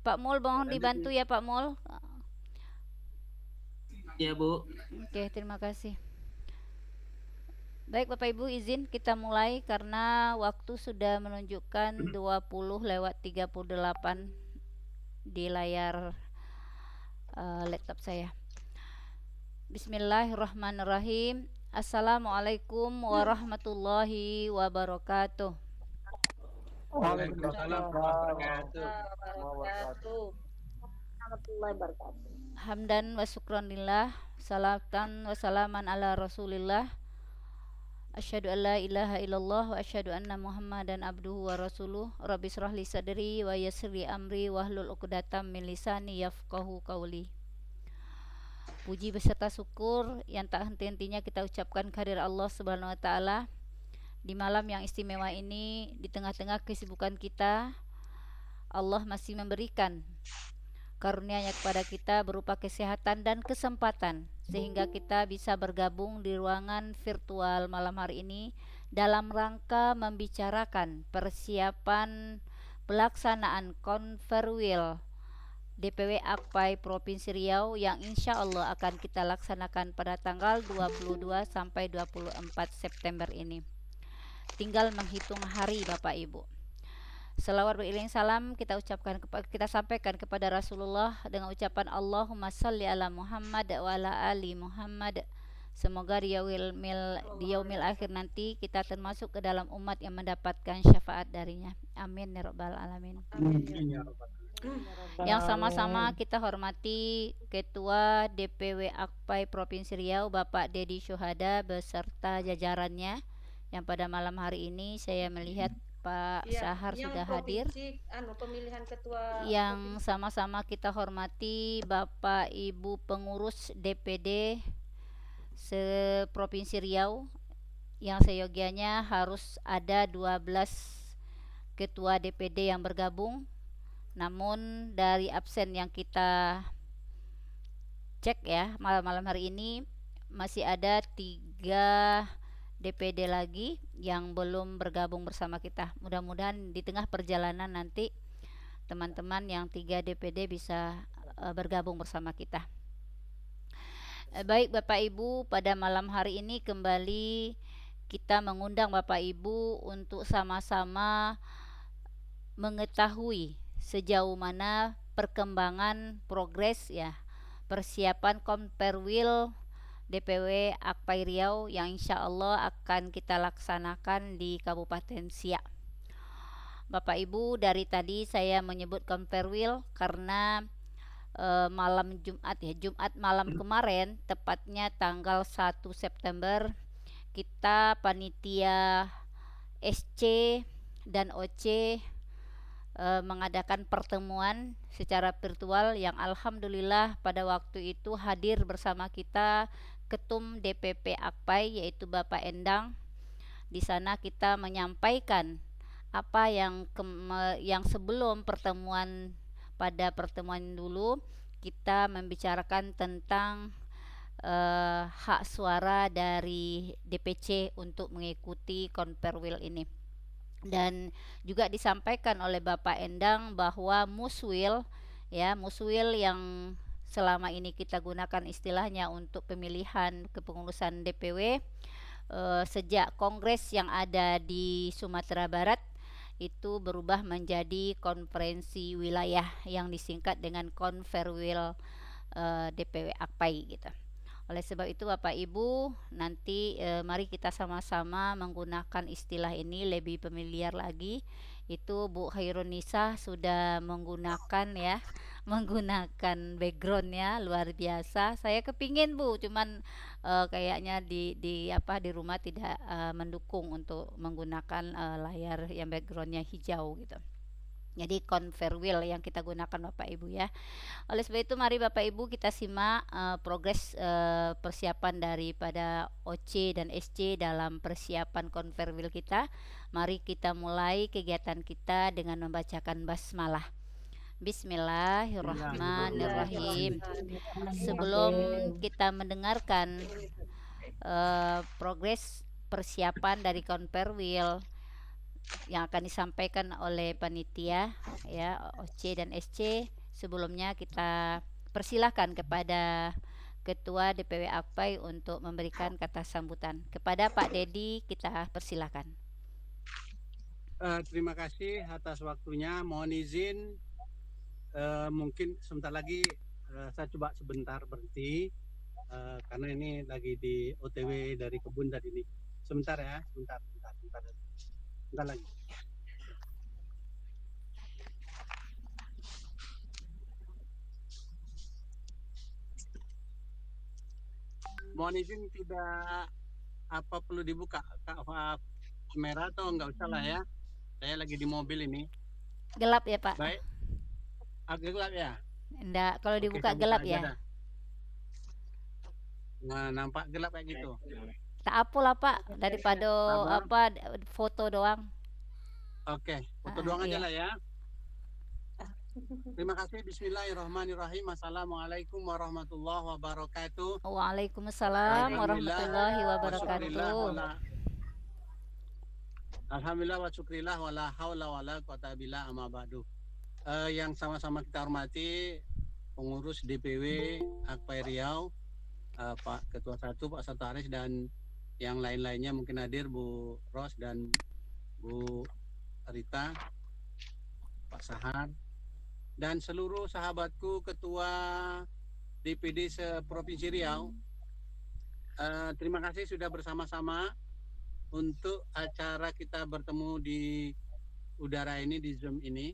Pak Mul mohon dibantu ya Pak Mul. Ya Bu. Oke, terima kasih. Baik Bapak Ibu, izin kita mulai karena waktu sudah menunjukkan 20:38 di layar laptop saya. Bismillahirrahmanirrahim. Assalamualaikum warahmatullahi wabarakatuh. Waalaikumsalam warahmatullahi wabarakatuh. Hamdan wa syukranillah, salatan wa salaman ala rasulillah. Asyhadu an la ilaha illallah wa asyhadu anna muhammadan abduhu wa rasuluh. Rabbi shrah li sadri wa yassir li amri wahlul 'uqdatam min lisani yafqahu qawli. Puji beserta syukur yang tak henti-hentinya kita ucapkan kehadirat Allah Subhanahu wa taala di malam yang istimewa ini. Di tengah-tengah kesibukan kita, Allah masih memberikan karunia-Nya kepada kita berupa kesehatan dan kesempatan sehingga kita bisa bergabung di ruangan virtual malam hari ini dalam rangka membicarakan persiapan pelaksanaan Konferwil DPW Akpai Provinsi Riau yang insya Allah akan kita laksanakan pada tanggal 22 sampai 24 September ini. Tinggal menghitung hari Bapak Ibu. Selawat beriring salam kita sampaikan kepada Rasulullah dengan ucapan Allahumma salli ala Muhammad wa ala ali Muhammad. Semoga di yaumil akhir nanti kita termasuk ke dalam umat yang mendapatkan syafaat darinya. Amin ya rabbal alamin. Yang sama-sama kita hormati Ketua DPW Akpai Provinsi Riau Bapak Dedi Syuhada beserta jajarannya yang pada malam hari ini saya melihat Pak Sahar sudah hadir. Pemilihan ketua yang sama-sama kita hormati Bapak Ibu pengurus DPD se-Provinsi Riau yang seyogianya harus ada 12 ketua DPD yang bergabung. Namun dari absen yang kita cek ya malam hari ini masih ada 3 DPD lagi yang belum bergabung bersama kita. Mudah-mudahan di tengah perjalanan nanti teman-teman yang 3 DPD bisa bergabung bersama kita. Baik Bapak Ibu, pada malam hari ini kembali kita mengundang Bapak Ibu untuk sama-sama mengetahui sejauh mana perkembangan progres ya persiapan Konferwil DPW Akpai Riau yang insya Allah akan kita laksanakan di Kabupaten Siak. Bapak Ibu, dari tadi saya menyebut Konferwil karena malam Jumat malam kemarin, tepatnya tanggal 1 September, kita panitia SC dan OC mengadakan pertemuan secara virtual yang alhamdulillah pada waktu itu hadir bersama kita Ketum DPP Akpai yaitu Bapak Endang. Di sana kita menyampaikan apa yang sebelum pertemuan dulu kita membicarakan tentang hak suara dari DPC untuk mengikuti Konferwil ini. Dan juga disampaikan oleh Bapak Endang bahwa muswil yang selama ini kita gunakan istilahnya untuk pemilihan kepengurusan DPW sejak kongres yang ada di Sumatera Barat itu berubah menjadi konferensi wilayah yang disingkat dengan Konferwil DPW Akpai gitu. Oleh sebab itu Bapak Ibu, nanti mari kita sama-sama menggunakan istilah ini lebih familiar lagi. Itu Bu Khairunisa sudah menggunakan backgroundnya luar biasa. Saya kepingin Bu, cuman kayaknya di rumah tidak mendukung untuk menggunakan layar yang backgroundnya hijau gitu. Jadi Konferwil yang kita gunakan Bapak Ibu ya. Oleh sebab itu mari Bapak Ibu kita simak progres persiapan daripada OC dan SC dalam persiapan Konferwil kita. Mari kita mulai kegiatan kita dengan membacakan basmalah. Bismillahirrahmanirrahim. Sebelum kita mendengarkan progres persiapan dari Konferwil yang akan disampaikan oleh panitia ya OC dan SC, Sebelumnya kita persilahkan kepada Ketua DPW AKPAI untuk memberikan kata sambutan. Kepada Pak Dedi kita persilahkan. Terima kasih atas waktunya. Mohon izin, mungkin sebentar lagi saya coba sebentar berhenti karena ini lagi di OTW dari kebun tadi ini. Sebentar ya, sebentar lagi. Mohon izin, tidak perlu dibuka kamera atau enggak usah lah ya. Saya lagi di mobil ini. Gelap ya Pak? Baik. Agak gelap ya? Enggak, kalau dibuka Oke, gelap ya. dah. Nah, nampak gelap kayak gitu. Tak apa lah Pak, daripada foto doang. Oke, foto doang aja iya. lah ya. Terima kasih. Bismillahirrahmanirrahim. Assalamualaikum warahmatullahi wabarakatuh. Waalaikumsalam warahmatullahi wabarakatuh. Alhamdulillah wa syukrillah wa la hawla wa la quwata billah amma ba'du. Yang sama-sama kita hormati pengurus DPW AKPAI Riau, Pak Ketua 1, Pak Sekretaris, dan yang lain-lainnya mungkin hadir, Bu Ros dan Bu Rita, Pak Sahar, dan seluruh sahabatku Ketua DPD Provinsi Riau. Terima kasih sudah bersama-sama untuk acara kita bertemu di udara ini, di Zoom ini.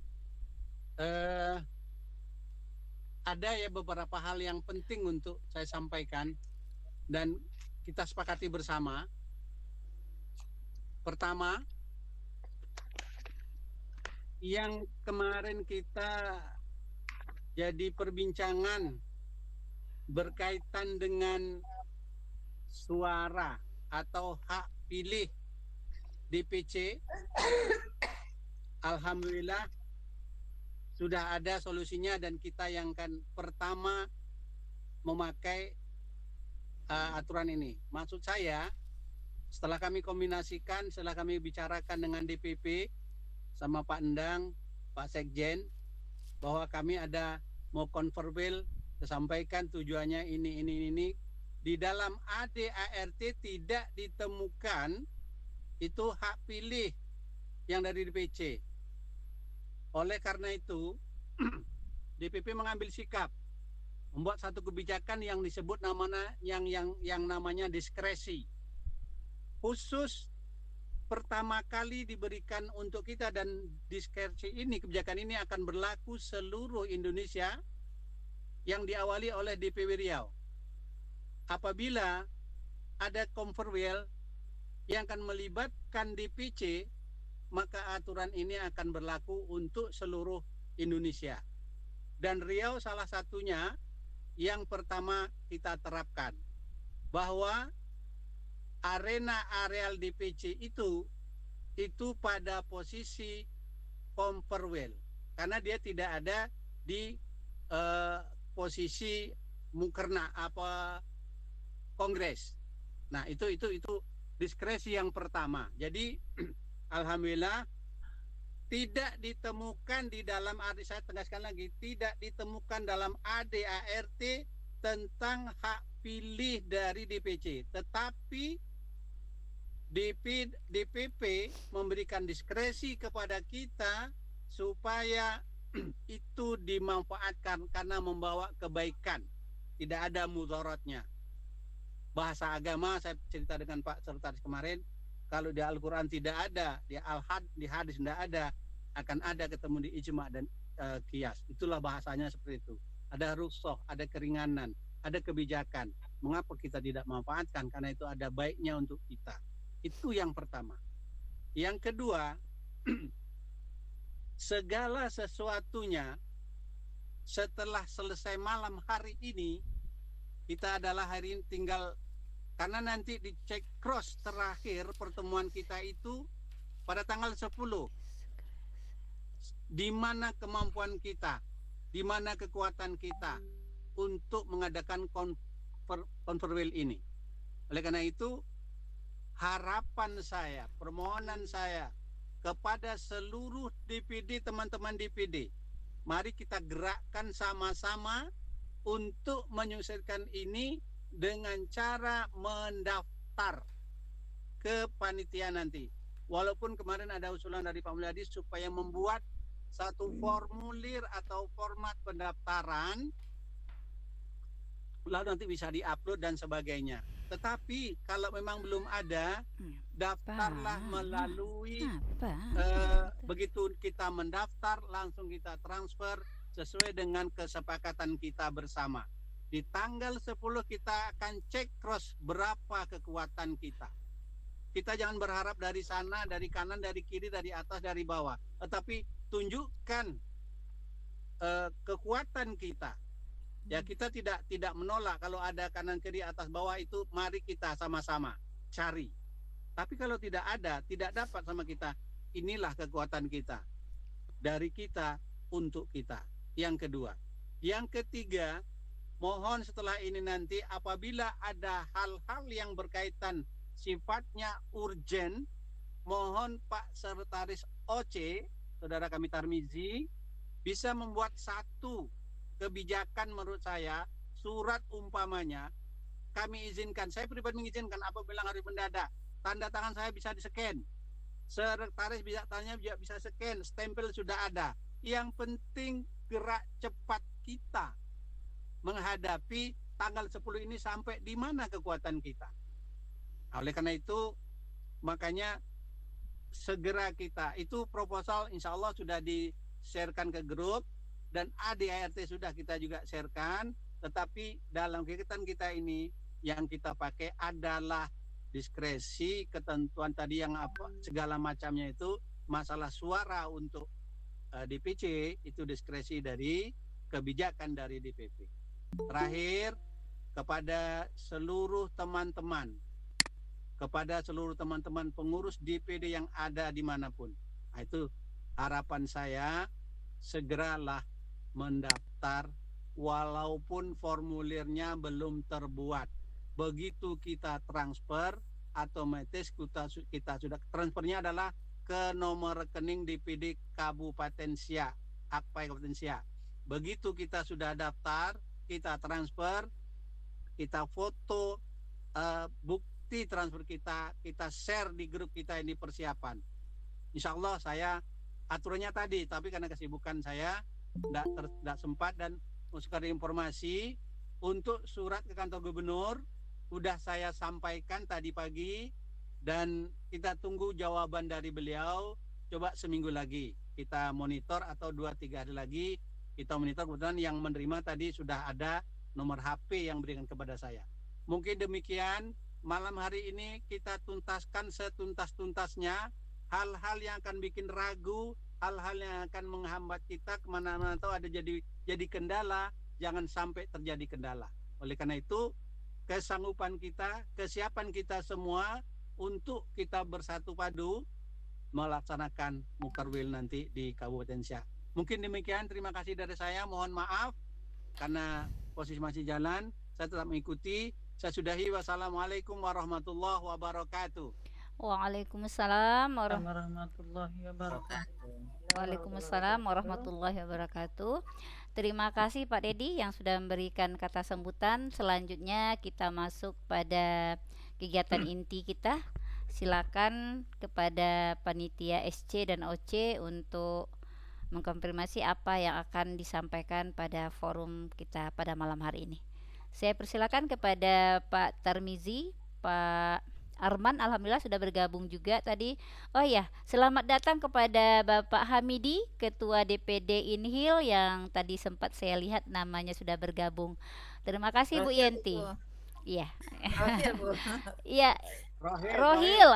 Ada ya beberapa hal yang penting untuk saya sampaikan dan kita sepakati bersama. Pertama, yang kemarin kita jadi perbincangan berkaitan dengan suara atau hak pilih DPC, alhamdulillah sudah ada solusinya dan kita yang kan pertama memakai aturan ini. Maksud saya, setelah kami kombinasikan, setelah kami bicarakan dengan DPP sama Pak Endang, Pak Sekjen, bahwa kami ada mau konverbel, sampaikan tujuannya ini. Di dalam ADART tidak ditemukan itu hak pilih yang dari DPC. Oleh karena itu, DPP mengambil sikap membuat satu kebijakan yang disebut yang namanya diskresi. Khusus pertama kali diberikan untuk kita, dan diskresi ini, kebijakan ini akan berlaku seluruh Indonesia yang diawali oleh DPW Riau. Apabila ada konferwel yang akan melibatkan DPC, maka aturan ini akan berlaku untuk seluruh Indonesia. Dan Riau salah satunya yang pertama kita terapkan, bahwa arena areal DPC itu pada posisi konferwel, karena dia tidak ada di posisi mukerna kongres. Nah, itu diskresi yang pertama. Jadi alhamdulillah tidak ditemukan di dalam saya tegaskan lagi, tidak ditemukan dalam ADART tentang hak pilih dari DPC, tetapi DPP memberikan diskresi kepada kita supaya itu dimanfaatkan karena membawa kebaikan, tidak ada mudaratnya. Bahasa agama saya cerita dengan Pak Sekretaris kemarin, kalau di Al-Quran tidak ada, di hadis tidak ada, akan ada ketemu di ijma dan qiyas. Itulah bahasanya seperti itu. Ada rukhsah, ada keringanan, ada kebijakan. Mengapa kita tidak manfaatkan? Karena itu ada baiknya untuk kita. Itu yang pertama. Yang kedua, segala sesuatunya setelah selesai malam hari ini, kita adalah hari ini tinggal, karena nanti dicek cross terakhir pertemuan kita itu pada tanggal 10. Di mana kemampuan kita, di mana kekuatan kita untuk mengadakan konferwel ini. Oleh karena itu, harapan saya, permohonan saya kepada seluruh DPD, teman-teman DPD, mari kita gerakkan sama-sama untuk menyukseskan ini dengan cara mendaftar ke panitia nanti. Walaupun kemarin ada usulan dari Pak Mulyadi supaya membuat satu formulir atau format pendaftaran, lalu nanti bisa diupload dan sebagainya. Tetapi kalau memang belum ada, daftarlah melalui begitu kita mendaftar langsung kita transfer sesuai dengan kesepakatan kita bersama. Di tanggal 10 kita akan cek cross berapa kekuatan kita. Kita jangan berharap dari sana, dari kanan, dari kiri, dari atas, dari bawah. Tetapi tunjukkan kekuatan kita. Ya, kita tidak menolak kalau ada kanan, kiri, atas, bawah itu, mari kita sama-sama cari. Tapi kalau tidak ada, tidak dapat sama kita, inilah kekuatan kita. Dari kita untuk kita. Yang kedua. Yang ketiga, mohon setelah ini nanti apabila ada hal-hal yang berkaitan sifatnya urgen, mohon Pak Sekretaris OC, saudara kami Tarmizi, bisa membuat satu kebijakan menurut saya, surat umpamanya, kami izinkan, saya pribadi mengizinkan apabila hari mendadak, tanda tangan saya bisa di-scan, sekretaris bisa scan, stempel sudah ada. Yang penting gerak cepat kita menghadapi tanggal 10 ini sampai di mana kekuatan kita. Oleh karena itu, makanya segera kita, itu proposal insya Allah sudah di-sharekan ke grup, dan ADART sudah kita juga sharekan, tetapi dalam kegiatan kita ini, yang kita pakai adalah diskresi, ketentuan tadi yang apa, segala macamnya itu, masalah suara untuk DPC, itu diskresi dari kebijakan dari DPP. Terakhir, kepada seluruh teman-teman pengurus DPD yang ada dimanapun. Nah, itu harapan saya, segeralah mendaftar walaupun formulirnya belum terbuat. Begitu kita transfer, otomatis kita sudah transfernya adalah ke nomor rekening DPD Kabupaten Siak, Akpai Kabupaten Siak. Begitu kita sudah daftar, kita transfer, kita foto bukti transfer kita share di grup kita ini persiapan. Insya Allah saya aturannya tadi, tapi karena kesibukan saya tidak sempat dan sekadar informasi untuk surat ke kantor gubernur sudah saya sampaikan tadi pagi dan kita tunggu jawaban dari beliau. Coba seminggu lagi kita monitor atau 2-3 hari lagi kita monitor. Kebetulan yang menerima tadi sudah ada nomor HP yang berikan kepada saya. Mungkin demikian malam hari ini kita tuntaskan setuntas-tuntasnya hal-hal yang akan bikin ragu, hal-hal yang akan menghambat kita kemana-mana atau ada jadi kendala, jangan sampai terjadi kendala. Oleh karena itu kesanggupan kita, kesiapan kita semua untuk kita bersatu padu melaksanakan Mukarwil nanti di Kabupaten Siak. Mungkin demikian, terima kasih dari saya, mohon maaf karena posisi masih jalan, saya tetap mengikuti. Saya sudahi, wassalamualaikum warahmatullahi wabarakatuh. Waalaikumsalam warahmatullahi wabarakatuh. Waalaikumsalam warahmatullahi wabarakatuh. Terima kasih Pak Dedi yang sudah memberikan kata sambutan. Selanjutnya kita masuk pada kegiatan inti kita. Silakan kepada panitia SC dan OC untuk mengkonfirmasi apa yang akan disampaikan pada forum kita pada malam hari ini. Saya persilakan kepada Pak Tarmizi, Pak Arman, alhamdulillah sudah bergabung juga tadi. Oh ya, selamat datang kepada Bapak Hamidi, Ketua DPD Inhil yang tadi sempat saya lihat namanya sudah bergabung. Terima kasih Bu Yenti. Iya. Iya. Rohil,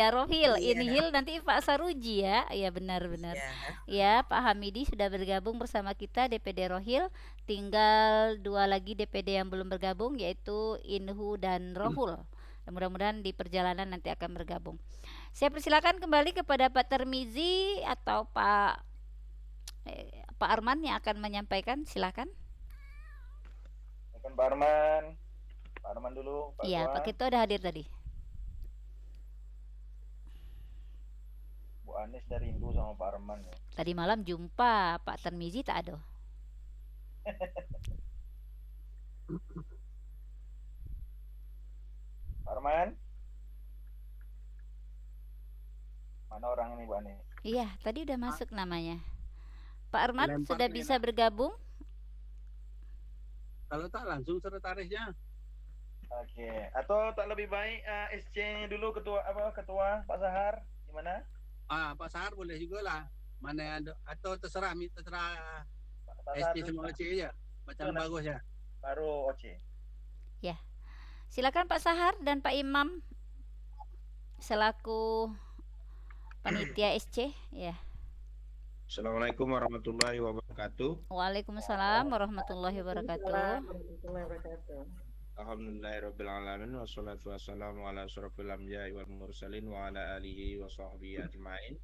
Rohil. Inhil nanti Pak Saruji ya. Iya benar-benar. Ya, Pak Hamidi sudah bergabung bersama kita DPD Rohil. Tinggal 2 lagi DPD yang belum bergabung yaitu Inhu dan Rohul. Mudah-mudahan di perjalanan nanti akan bergabung. Saya persilakan kembali kepada Pak Tarmizi atau Pak Arman yang akan menyampaikan. Silakan. Pak Arman. Pak Arman dulu. Iya, Pak Ketua udah hadir tadi. Bu Bu Anies dari rindu sama Pak Arman ya. Tadi malam jumpa Pak Tarmizi tak ada. Pak Arman? Mana orang ini Bu Anies? Iya, tadi udah masuk namanya. Pak Arman Lempar sudah nih, bisa bergabung? Kalau tak langsung sekretarisnya. Oke. Atau tak lebih baik SC dulu ketua Pak Sahar gimana? Pak Sahar boleh juga lah. Mana ada atau terserah Pak Sahar SC dulu, semua Pak. C aja. Macam Betul, bagus ya. Baru OC. Silakan Pak Sahar dan Pak Imam selaku panitia SC ya. Assalamualaikum warahmatullahi wabarakatuh. Waalaikumsalam warahmatullahi wabarakatuh. Alhamdulillahirabbil alamin wassalatu wassalamu ala asyrofil anbiya'i wal mursalin wa ala alihi wa sahbihi ajmain.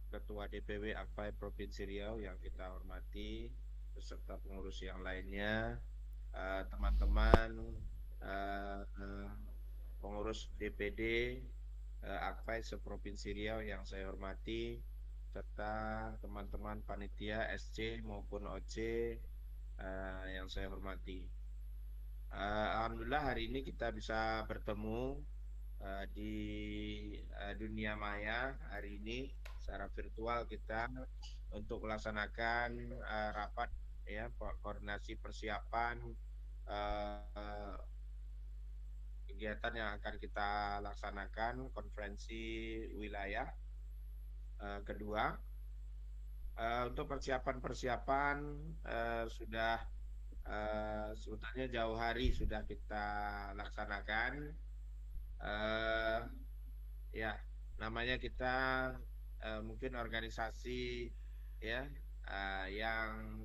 Ketua DPW AKPAI Provinsi Riau yang kita hormati beserta pengurus yang lainnya, teman-teman pengurus DPD AKPAI seprovinsi Riau yang saya hormati, serta teman-teman panitia SC maupun OC yang saya hormati. Alhamdulillah hari ini kita bisa bertemu di dunia maya hari ini secara virtual kita untuk melaksanakan rapat ya koordinasi persiapan kegiatan yang akan kita laksanakan konferensi wilayah kedua. Untuk persiapan sudah sebetulnya jauh hari sudah kita laksanakan. Ya namanya kita mungkin organisasi ya yang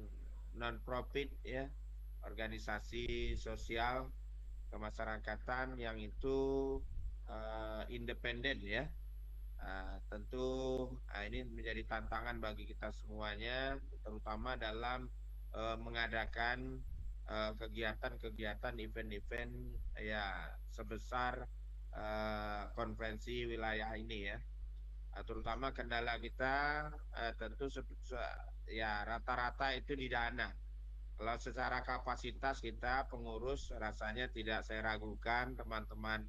non profit ya, organisasi sosial kemasyarakatan yang itu independen ya. Tentu ini menjadi tantangan bagi kita semuanya, terutama dalam mengadakan kegiatan-kegiatan event-event ya sebesar konferensi wilayah ini ya. Terutama kendala kita tentu ya rata-rata itu di dana. Kalau secara kapasitas kita pengurus rasanya tidak saya ragukan teman-teman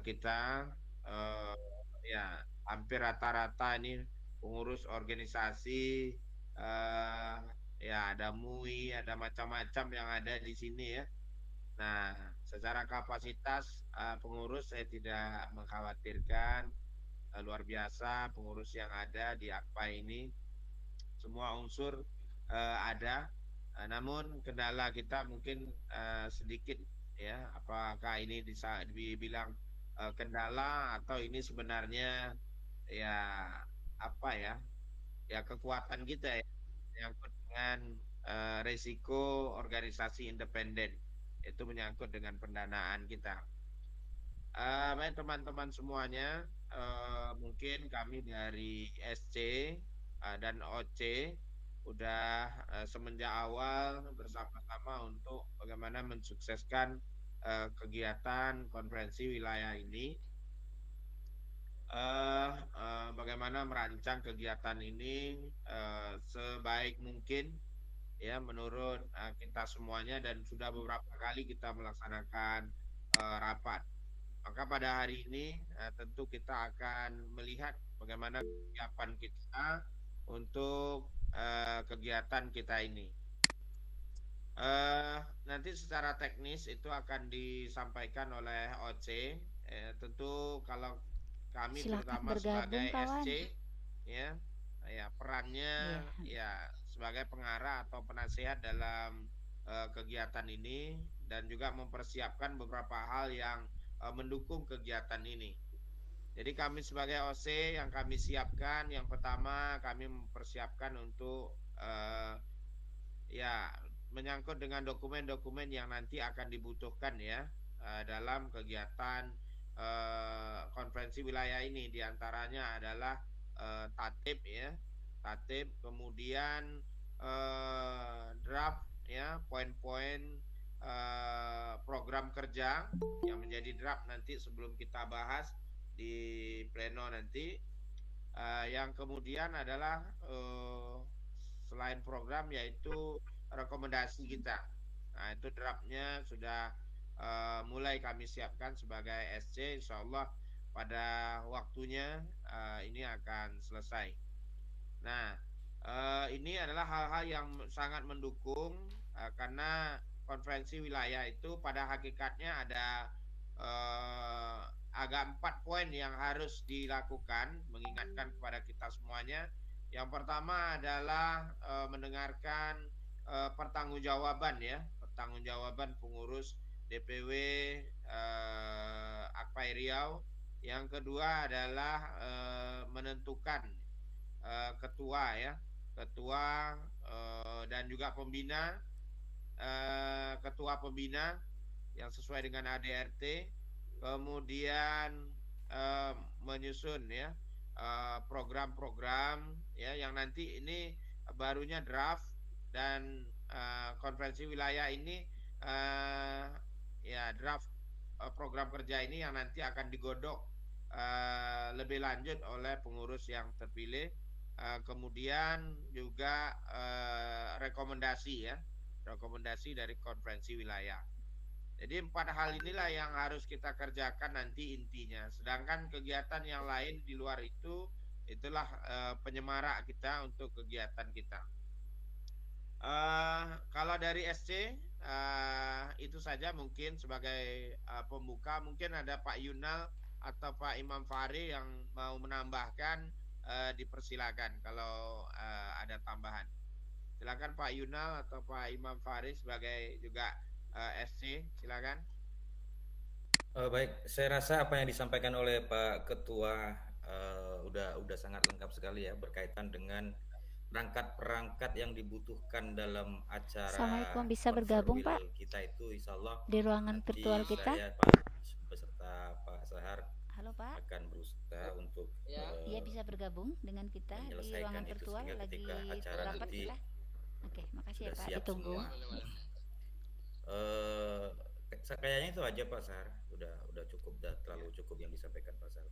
kita ya hampir rata-rata ini pengurus organisasi ya ada MUI, ada macam-macam yang ada di sini ya. Nah, secara kapasitas pengurus saya tidak mengkhawatirkan, luar biasa pengurus yang ada di AKPAI ini, semua unsur ada, namun kendala kita mungkin sedikit ya. Apakah ini bisa dibilang kendala atau ini sebenarnya ya apa ya? Ya kekuatan kita ya yang dengan resiko organisasi independen. Itu menyangkut dengan pendanaan kita. Baik teman-teman semuanya, mungkin kami dari SC dan OC udah semenjak awal bersama-sama untuk bagaimana mensukseskan kegiatan konferensi wilayah ini. Bagaimana merancang kegiatan ini sebaik mungkin ya menurut kita semuanya, dan sudah beberapa kali kita melaksanakan rapat. Maka pada hari ini tentu kita akan melihat bagaimana kesiapan kita untuk kegiatan kita ini. Nanti secara teknis itu akan disampaikan oleh OC. Tentu kalau kami terutama sebagai SC ya perannya ya sebagai pengarah atau penasehat dalam kegiatan ini, dan juga mempersiapkan beberapa hal yang mendukung kegiatan ini. Jadi kami sebagai OC yang kami siapkan, yang pertama kami mempersiapkan untuk ya menyangkut dengan dokumen-dokumen yang nanti akan dibutuhkan ya dalam kegiatan konferensi wilayah ini. Di antaranya adalah tatib ya, tatib, kemudian draft ya, poin-poin program kerja yang menjadi draft nanti sebelum kita bahas di pleno nanti. Yang kemudian adalah selain program yaitu rekomendasi kita. Nah, itu draftnya sudah mulai kami siapkan sebagai SC, insya Allah pada waktunya ini akan selesai. Nah, ini adalah hal-hal yang sangat mendukung karena konferensi wilayah itu pada hakikatnya ada agak 4 poin yang harus dilakukan, mengingatkan kepada kita semuanya. Yang pertama adalah mendengarkan pertanggungjawaban pengurus DPW Akpai Riau. Yang kedua adalah menentukan ketua dan juga pembina, ketua pembina yang sesuai dengan ADRT. Kemudian menyusun program-program yang nanti ini barunya draft, dan konferensi wilayah ini draft program kerja ini yang nanti akan digodok lebih lanjut oleh pengurus yang terpilih. Kemudian juga rekomendasi dari konferensi wilayah. Jadi 4 hal inilah yang harus kita kerjakan nanti intinya. Sedangkan kegiatan yang lain di luar itu, itulah penyemarak kita untuk kegiatan kita. Kalau dari SC itu saja mungkin sebagai pembuka. Mungkin ada Pak Yunal atau Pak Imam Fahri yang mau menambahkan, dipersilakan kalau ada tambahan. Silakan Pak Yunal atau Pak Imam Fahri sebagai juga SC, silakan. Baik, saya rasa apa yang disampaikan oleh Pak Ketua udah sangat lengkap sekali ya, berkaitan dengan perangkat-perangkat yang dibutuhkan dalam acara. Assalamualaikum, bisa bergabung Pak kita itu, insya Allah di ruangan virtual kita. Saya Pak beserta Pak Sahar. Halo Pak. Akan berusaha untuk Iya bisa bergabung dengan kita di ruangan virtual lagi rapat kita. Oke, makasih ya Pak. Ditunggu. Kayaknya itu aja Pak Sahar, udah cukup, terlalu cukup yang disampaikan Pak Sahar.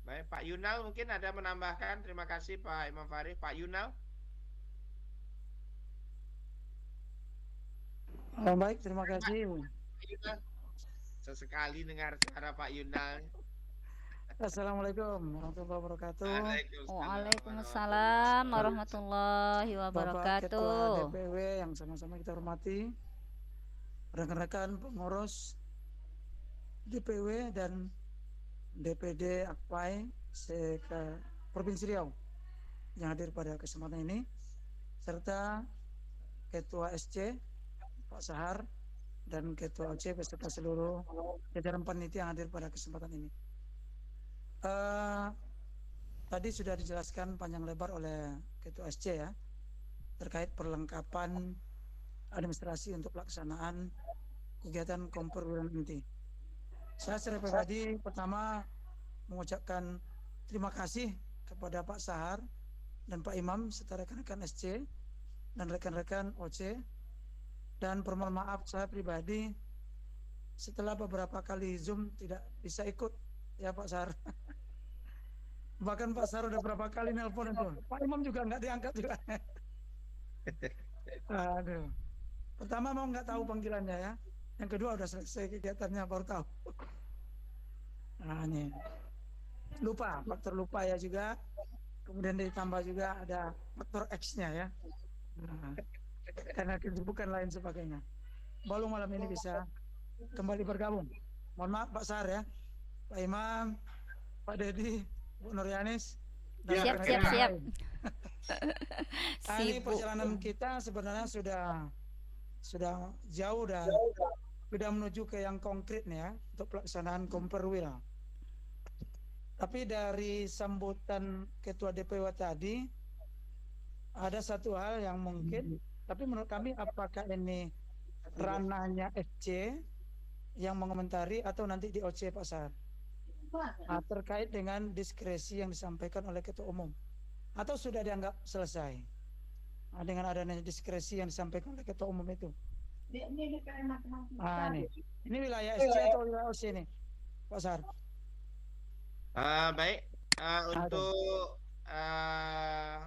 Baik, Pak Yunal mungkin ada menambahkan. Terima kasih Pak Imam Fahri. Pak Yunal. Baik, terima kasih. Sesekali dengar suara Pak Yunal. Assalamualaikum warahmatullahi wabarakatuh. Waalaikumsalam warahmatullahi wabarakatuh. Bapak Ketua DPW yang sama-sama kita hormati, rekan-rekan pengurus DPW dan DPD Akpai Provinsi Riau yang hadir pada kesempatan ini, serta Ketua SC Pak Sahar dan Ketua OC beserta seluruh jajaran panitia yang hadir pada kesempatan ini. Tadi sudah dijelaskan panjang lebar oleh Ketua SC ya, terkait perlengkapan administrasi untuk pelaksanaan kegiatan Komperwil nanti. Saya secara pribadi pertama mengucapkan terima kasih kepada Pak Sahar dan Pak Imam serta rekan-rekan SC dan rekan-rekan OC, dan permohon maaf saya pribadi setelah beberapa kali Zoom tidak bisa ikut ya Pak Sahar. Bahkan Pak Sahar udah berapa kali nelpon itu, Pak Imam juga nggak diangkat juga. Aduh. Pertama mau nggak tahu panggilannya ya, yang kedua udah selesai kegiatannya baru tahu. Nah ini lupa, faktor lupa ya juga. Kemudian ditambah juga ada faktor X-nya ya. Nah, karena kesibukan lain sebagainya. Baru malam ini bisa kembali bergabung. Mohon maaf Pak Sahar ya, Pak Imam, Pak Dedi, Bu Nuryanis. Siap. Nah, ini perjalanan kita sebenarnya sudah jauh dan sudah menuju ke yang konkret nih ya, untuk pelaksanaan Komperwil. Tapi dari sambutan Ketua DPW tadi ada satu hal yang mungkin, tapi menurut kami apakah ini ranahnya SC yang mengomentari atau nanti di OC Pak Sahar? Terkait dengan diskresi yang disampaikan oleh Ketua Umum, atau sudah dianggap selesai dengan adanya diskresi yang disampaikan oleh Ketua Umum itu, Ini wilayah SC atau wilayah OC nih, Pak Sar? Baik, untuk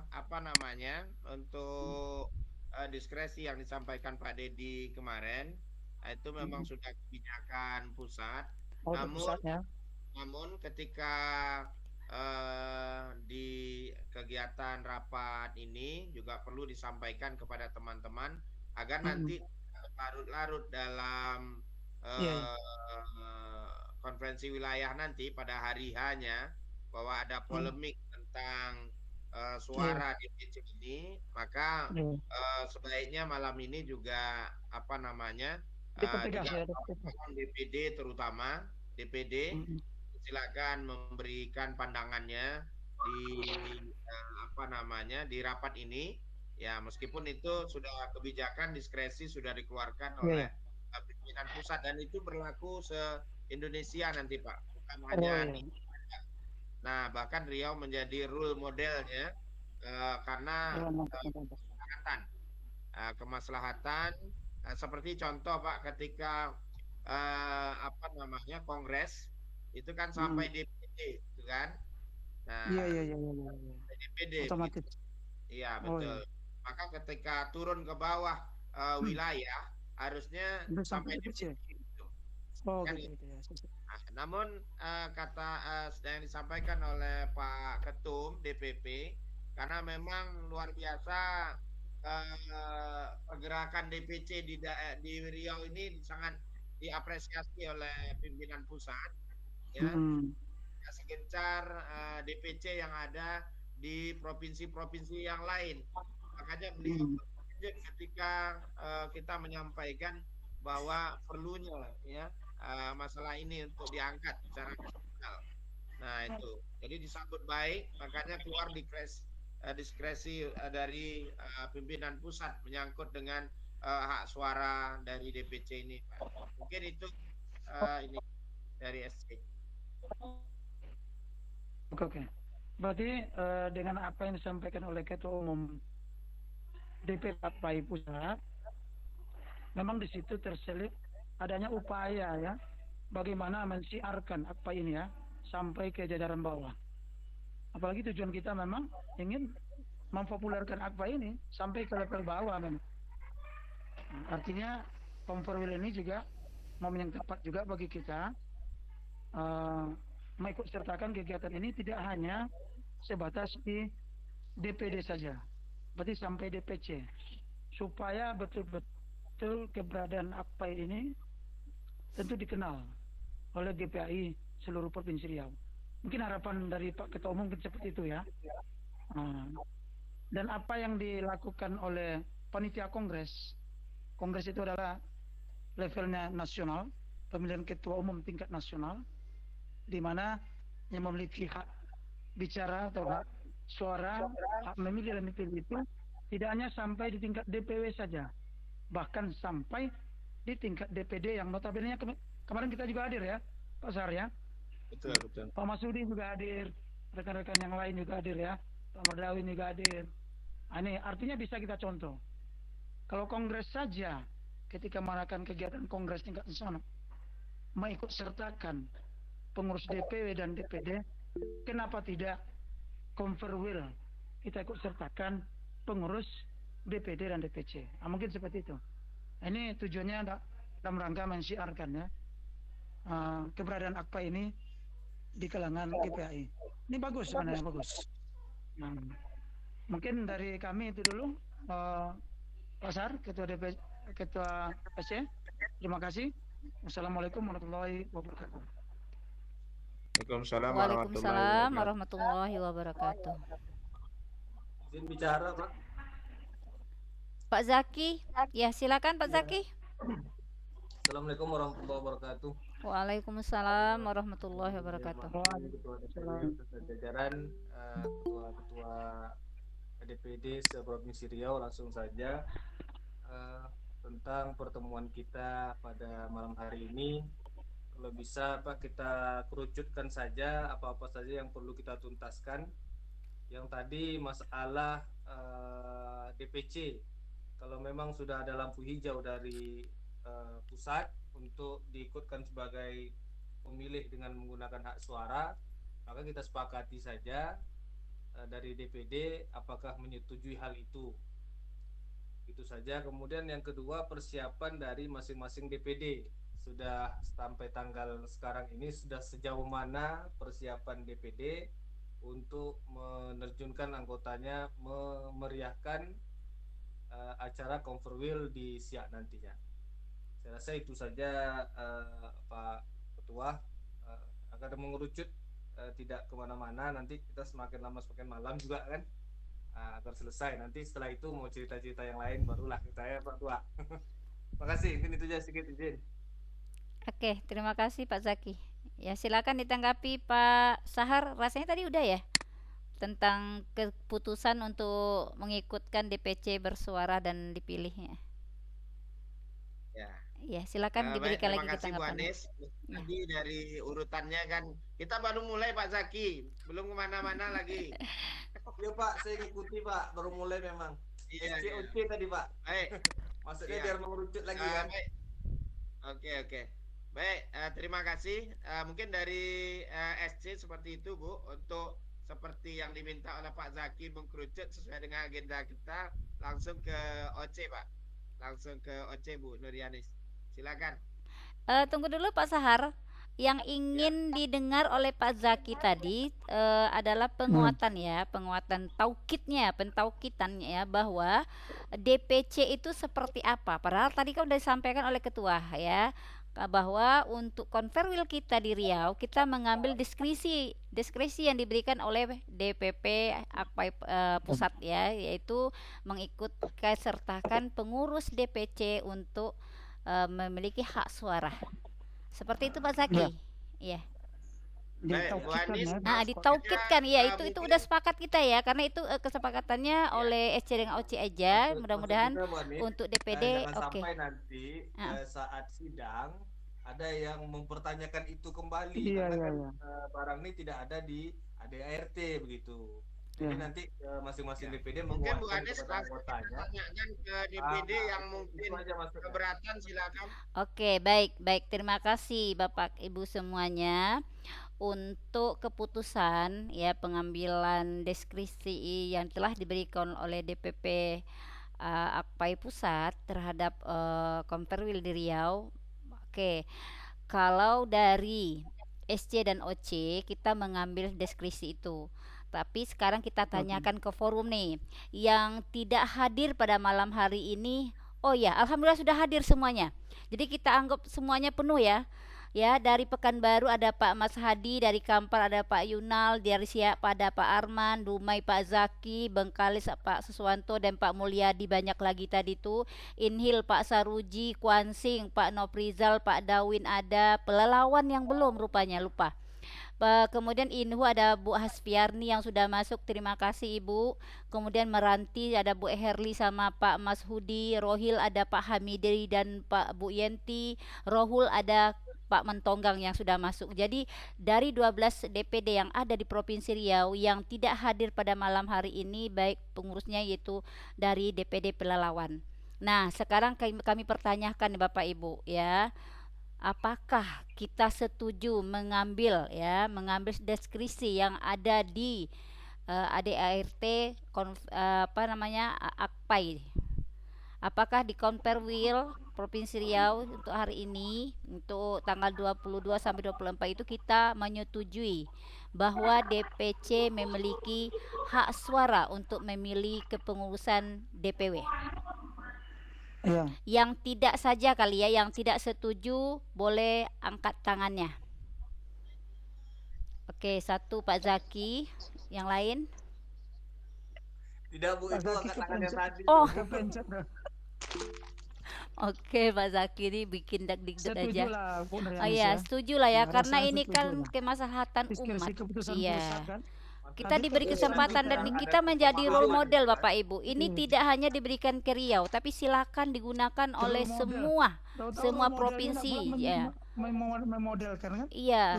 apa namanya, untuk diskresi yang disampaikan Pak Dedi kemarin, itu memang sudah kebijakan pusat. Oh, pusatnya. Namun ketika di kegiatan rapat ini juga perlu disampaikan kepada teman-teman agar nanti larut-larut dalam konferensi wilayah nanti pada hari H-nya bahwa ada polemik tentang suara DPC ini, maka sebaiknya malam ini juga apa namanya DPD terutama DPD silakan memberikan pandangannya di apa namanya di rapat ini ya, meskipun itu sudah kebijakan diskresi sudah dikeluarkan oleh pimpinan pusat dan itu berlaku se-Indonesia nanti Pak, bukan hanya di nah bahkan Riau menjadi role modelnya karena kemaslahatan seperti contoh Pak ketika apa namanya kongres itu kan sampai DPD itu kan. Nah, DPD otomatis. Iya, betul. Maka ketika turun ke bawah wilayah harusnya sampai DPD. Oh, kan gitu ya. Nah, namun kata yang disampaikan oleh Pak Ketum DPP karena memang luar biasa pergerakan DPC di Riau ini sangat diapresiasi oleh pimpinan pusat ya, segencar DPC yang ada di provinsi-provinsi yang lain. Makanya beliau ketika kita menyampaikan bahwa perlunya ya masalah ini untuk diangkat secara nasional. Nah itu, jadi disambut baik, makanya keluar diskresi dari pimpinan pusat menyangkut dengan hak suara dari DPC ini. Mungkin itu ini dari SC. Oke. Berarti dengan apa yang disampaikan oleh Ketua Umum DP Partai Pusat, memang di situ terselip adanya upaya ya, bagaimana mensiarkan apa ini ya sampai ke jajaran bawah. Apalagi tujuan kita memang ingin mempopulerkan apa ini sampai ke level bawah memang. Artinya Komperwil ini juga momen yang tepat juga bagi kita mengikut sertakan kegiatan ini tidak hanya sebatas di DPD saja, berarti sampai DPC, supaya betul-betul keberadaan AKPAI ini tentu dikenal oleh GPAI seluruh Provinsi Riau. Mungkin harapan dari Pak Ketua Umum seperti itu ya. Dan apa yang dilakukan oleh panitia kongres itu adalah levelnya nasional, pemilihan Ketua Umum tingkat nasional, di mana yang memiliki hak bicara atau hak suara, hak memilih dan dipilih itu tidak hanya sampai di tingkat DPW saja, bahkan sampai di tingkat DPD yang notabene kemarin kita juga hadir ya, Pak Sar ya. Betul. Pak Masudi juga hadir, rekan-rekan yang lain juga hadir ya, Pak Mardawin juga hadir. Ini artinya bisa kita contoh. Kalau kongres saja, ketika melakukan kegiatan kongres tingkat nasional, mengikut sertakan pengurus DPW dan DPD, kenapa tidak Komperwil kita ikut sertakan pengurus DPD dan DPC? Mungkin seperti itu. Ini tujuannya dalam rangka mensiarkan ya keberadaan AKPAI ini di kalangan GPAI. Ini bagus sebenarnya, bagus. Mungkin dari kami itu dulu, Pak Sar, Ketua PC. Terima kasih. Wassalamualaikum warahmatullahi wabarakatuh. Waalaikumsalam warahmatullahi wabarakatuh. Izin bicara, Pak. Pak Zaki, ya silakan Pak Zaki. Assalamualaikum warahmatullahi wabarakatuh. Waalaikumsalam warahmatullahi wabarakatuh. Jajaran ketua-ketua DPD se-Provinsi Riau, langsung saja tentang pertemuan kita pada malam hari ini. Kalau bisa Pak, kita kerucutkan saja apa-apa saja yang perlu kita tuntaskan. Yang tadi masalah DPC, kalau memang sudah ada lampu hijau dari pusat untuk diikutkan sebagai pemilih dengan menggunakan hak suara, maka kita sepakati saja dari DPD apakah menyetujui hal itu. Itu saja. Kemudian yang kedua, persiapan dari masing-masing DPD. Sudah sampai tanggal sekarang ini sudah sejauh mana persiapan DPD untuk menerjunkan anggotanya memeriahkan acara Conferwheel di Siak nantinya. Saya rasa itu saja Pak Ketua, agar mengerucut tidak kemana-mana, nanti kita semakin lama semakin malam juga kan, agar selesai. Nanti setelah itu mau cerita-cerita yang lain barulah kita ya Pak Ketua. Makasih, mungkin itu aja sedikit izin. Oke, terima kasih Pak Zaki. Ya, silakan ditanggapi Pak Sahar. Rasanya tadi udah ya tentang keputusan untuk mengikutkan DPC bersuara dan dipilihnya. Ya. Ya, silakan diberikan lagi tanggapan. Terima kasih Bu Anis. Tadi dari urutannya kan kita baru mulai Pak Zaki, belum kemana-mana lagi. Ya Pak, saya ikuti Pak, baru mulai memang. Iya, SCOC tadi Pak. Baik. Maksudnya biar mengerucut lagi kan. Baik. Oke. Baik, terima kasih. Mungkin dari SC seperti itu Bu, untuk seperti yang diminta oleh Pak Zaki mengkerucut sesuai dengan agenda kita, langsung ke OC Pak. Langsung ke OC Bu Nurianis. Silakan. Tunggu dulu Pak Sahar. Yang ingin didengar oleh Pak Zaki tadi adalah penguatan ya, penguatan taukidnya, pentaukitannya ya, bahwa DPC itu seperti apa. Padahal tadi kan sudah disampaikan oleh ketua ya, bahwa untuk Conferwheel kita di Riau kita mengambil diskresi yang diberikan oleh DPP Akpai pusat ya, yaitu mengikutkan sertakan pengurus DPC untuk memiliki hak suara. Seperti itu Pak Zaki. Iya. Ditaukidkan ya, itu udah sepakat kita ya, karena itu kesepakatannya oleh SC dengan OC aja. Mudah-mudahan untuk DPD oke. Sampai nanti saat sidang ada yang mempertanyakan itu kembali, Iya. barang ini tidak ada di ADART begitu. Jadi nanti masing-masing DPD mungkin Bu menguatkan Anis kepada anggotanya. tanyakan ke DPD yang mungkin keberatan, silakan. Oke, baik. Terima kasih Bapak Ibu semuanya untuk keputusan ya pengambilan diskresi yang telah diberikan oleh DPP Akpai Pusat terhadap Conferwheel di Riau. Oke, kalau dari SC dan OC kita mengambil diskresi itu. Tapi sekarang kita tanyakan ke forum nih yang tidak hadir pada malam hari ini. Oh ya, alhamdulillah sudah hadir semuanya. Jadi kita anggap semuanya penuh ya. Ya, dari Pekanbaru ada Pak Mas Hadi, dari Kampar ada Pak Yunal, dari Siak ada Pak Arman, Dumai Pak Zaki, Bengkalis Pak Suswanto dan Pak Mulyadi, banyak lagi tadi tuh. Inhil Pak Saruji, Kuansing, Pak Noprizal, Pak Dawin ada, Pelalawan yang belum rupanya lupa. Kemudian Inhu ada Bu Hasfiarni yang sudah masuk, terima kasih Ibu. Kemudian Meranti ada Bu Herli sama Pak Mas Hudi. Rohil ada Pak Hamidi dan Pak Bu Yenti. Rohul ada Pak Mentonggang yang sudah masuk. Jadi dari 12 DPD yang ada di Provinsi Riau yang tidak hadir pada malam hari ini, baik pengurusnya yaitu dari DPD Pelalawan. Nah, sekarang kami pertanyakan nih Bapak Ibu ya. Apakah kita setuju mengambil deskripsi yang ada di ADART Akpai? Apakah di Conferwheel Provinsi Riau untuk hari ini, untuk tanggal 22 sampai 24 itu kita menyetujui bahwa DPC memiliki hak suara untuk memilih kepengurusan DPW? Iya. Yang tidak saja kali ya, yang tidak setuju boleh angkat tangannya. Oke, satu Pak Zaki, yang lain? Tidak Bu, itu angkat tangan yang tadi. Oh. Oke, Pak Zaki ini bikin dak-dikduk aja. Oh ya, setuju lah ya, karena ini kan kemaslahatan umat. Iya. Kita diberi kesempatan dan kita menjadi role model Bapak Ibu. Ini tidak hanya diberikan ke Riau, tapi silakan digunakan oleh semua provinsi ya. Memodelkan kan? Iya.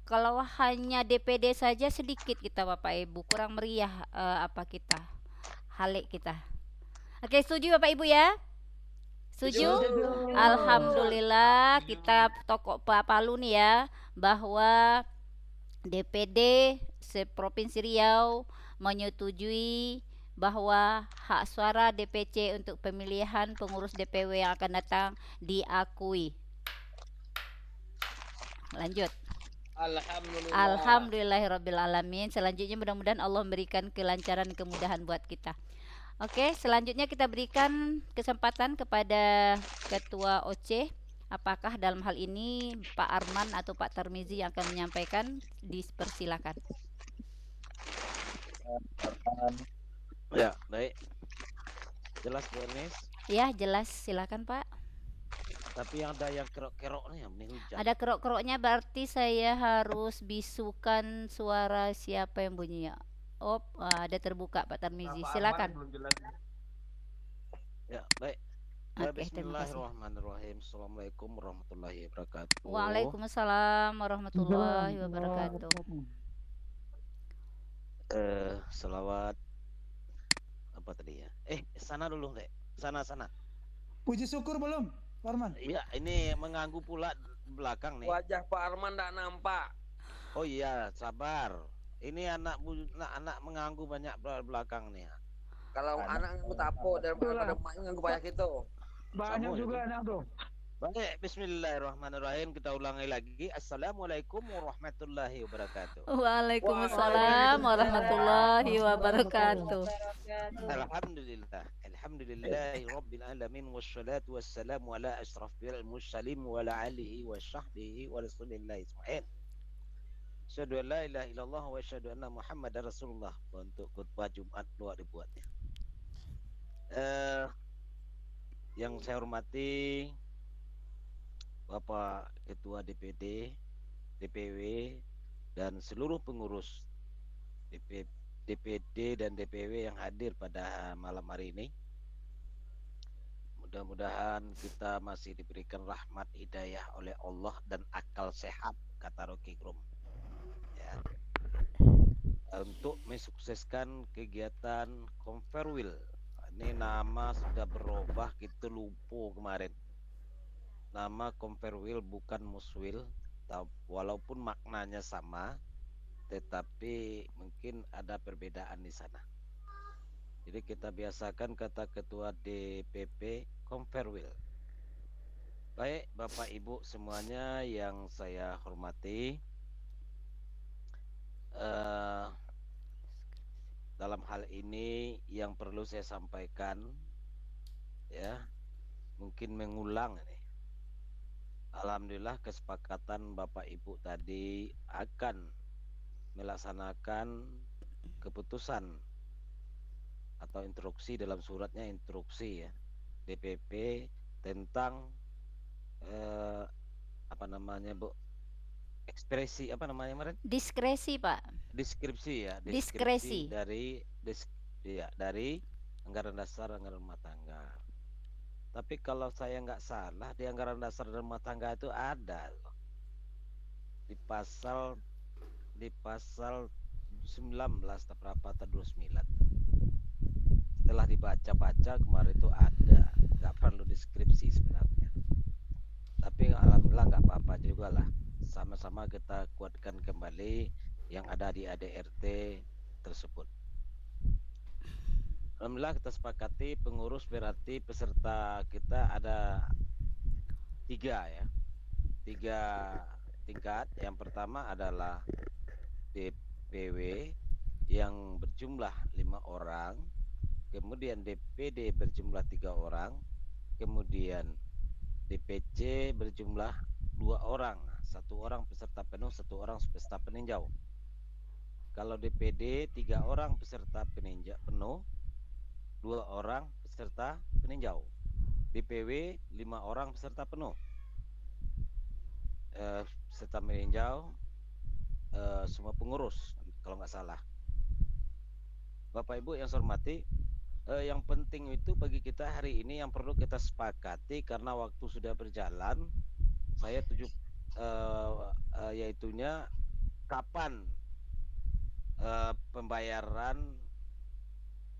Kalau hanya DPD saja sedikit kita Bapak Ibu, kurang meriah halik kita. Oke, setuju Bapak Ibu ya? Setuju? Setuju. Alhamdulillah kita tokoh Pak Palu nih ya, bahwa DPD seprovinsi Riau menyetujui bahwa hak suara DPC untuk pemilihan pengurus DPW yang akan datang diakui. Lanjut. Alhamdulillah. Alhamdulillahirrabbilalamin. Selanjutnya mudah-mudahan Allah memberikan kelancaran kemudahan buat kita. Oke, selanjutnya kita berikan kesempatan kepada Ketua OC. Apakah dalam hal ini Pak Arman atau Pak Tarmizi yang akan menyampaikan? Dipersilakan. Ya, baik. Jelas Bu Ernest? Ya, jelas. Silakan Pak. Tapi yang ada yang kerok-kerok nih, ini hujan. Ada kerok-keroknya, berarti saya harus bisukan suara siapa yang bunyinya. Oh, ada terbuka Pak Tarmizi. Silakan. Ya, baik. Oke, terima kasih. Bismillahirrahmanirrahim. Assalamualaikum warahmatullahi wabarakatuh. Waalaikumsalam warahmatullahi wabarakatuh. Selawat apa tadi ya? Sana dulu, Teh. Sana. Puji syukur belum, Arman? Iya, ini mengganggu pula belakang nih. Wajah Pak Arman tidak nampak. Oh iya, sabar. Ini anak mengganggu banyak belakang nih. Kalau anak nganggu tapo daripada mak nganggu banyak itu. Banyak juga anak tuh. Baik, bismillahirrahmanirrahim. Kita ulangi lagi. Assalamualaikum warahmatullahi wabarakatuh. Waalaikumsalam warahmatullahi wabarakatuh. Alhamdulillahi rabbil alamin wassalatu wassalamu ala asyrafil mursalin wa ala alihi wa sahbihi wa rasulillahi isma'il. Asyhadu an la ilaha illallah wa asyhadu anna Muhammadar Rasulullah. Untuk khutbah Jumat luar dibuatnya. Yang saya hormati Bapak Ketua DPD, DPW, dan seluruh pengurus DPD dan DPW yang hadir pada malam hari ini. Mudah-mudahan kita masih diberikan rahmat hidayah oleh Allah dan akal sehat, kata Rocky Grum. Ya. Untuk mensukseskan kegiatan Conferwil. Ini nama sudah berubah, kita lupa kemarin. Nama Conferwil bukan Muswil, walaupun maknanya sama, tetapi mungkin ada perbedaan di sana. Jadi kita biasakan kata Ketua DPP Conferwil. Baik, Bapak Ibu semuanya yang saya hormati, dalam hal ini yang perlu saya sampaikan, ya, mungkin mengulang ini. Alhamdulillah kesepakatan Bapak Ibu tadi akan melaksanakan keputusan atau instruksi dalam suratnya, instruksi ya DPP tentang apa namanya Bu, ekspresi apa namanya kemarin? Diskresi Pak. Deskripsi ya. Diskresi dari anggaran dasar, anggaran rumah tangga. Tapi kalau saya nggak salah di anggaran dasar dan rumah tangga itu ada loh. Di pasal 19 atau berapa atau 29. Setelah dibaca-baca kemarin itu ada, nggak perlu deskripsi sebenarnya. Tapi alhamdulillah nggak apa-apa juga lah. Sama-sama kita kuatkan kembali yang ada di ADRT tersebut. Alhamdulillah kita sepakati pengurus, berarti peserta kita ada 3 ya. 3 tingkat. Yang pertama adalah DPW yang berjumlah 5 orang, kemudian DPD berjumlah 3 orang, kemudian DPC berjumlah 2 orang, 1 orang peserta penuh, 1 orang peserta peninjau. Kalau DPD 3 orang peserta peninjau penuh, 2 orang peserta peninjau. DPW 5 orang peserta penuh, peserta peninjau, semua pengurus kalau nggak salah. Bapak Ibu yang saya hormati, yang penting itu bagi kita hari ini yang perlu kita sepakati, karena waktu sudah berjalan, saya yaitunya kapan pembayaran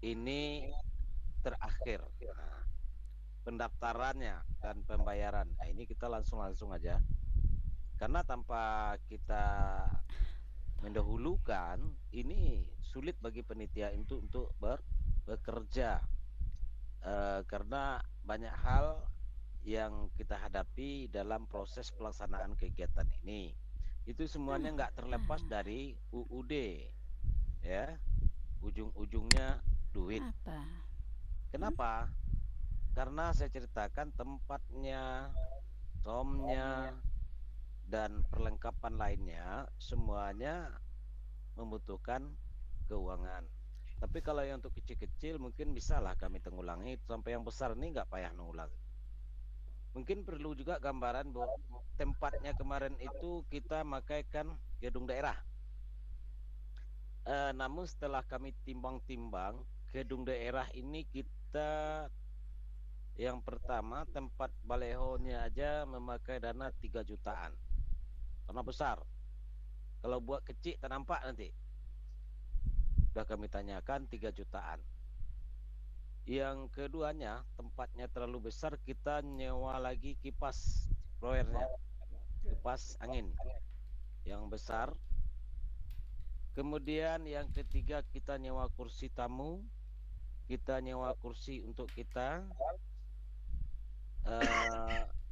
ini terakhir. Nah, pendaftarannya dan pembayaran. Nah, ini kita langsung aja. Karena tanpa kita mendahulukan, ini sulit bagi panitia itu untuk bekerja. Karena banyak hal yang kita hadapi dalam proses pelaksanaan kegiatan ini. Itu semuanya nggak terlepas dari UUD, ya. Ujung-ujungnya duit. Kenapa? Karena saya ceritakan tempatnya, somnya, dan perlengkapan lainnya semuanya membutuhkan keuangan. Tapi kalau yang untuk kecil-kecil mungkin bisalah kami tanggulangi, sampai yang besar ini nggak payah mengulang. Mungkin perlu juga gambaran bahwa tempatnya kemarin itu kita makaikan gedung daerah. Namun setelah kami timbang-timbang, gedung daerah ini kita yang pertama tempat balehonya aja memakai dana 3 jutaan. Karena besar. Kalau buat kecil tak nampak nanti. Sudah kami tanyakan 3 jutaan. Yang keduanya, tempatnya terlalu besar, kita nyewa lagi kipas blowernya, kipas angin yang besar. Kemudian yang ketiga, kita nyewa kursi tamu, kita nyewa kursi untuk kita.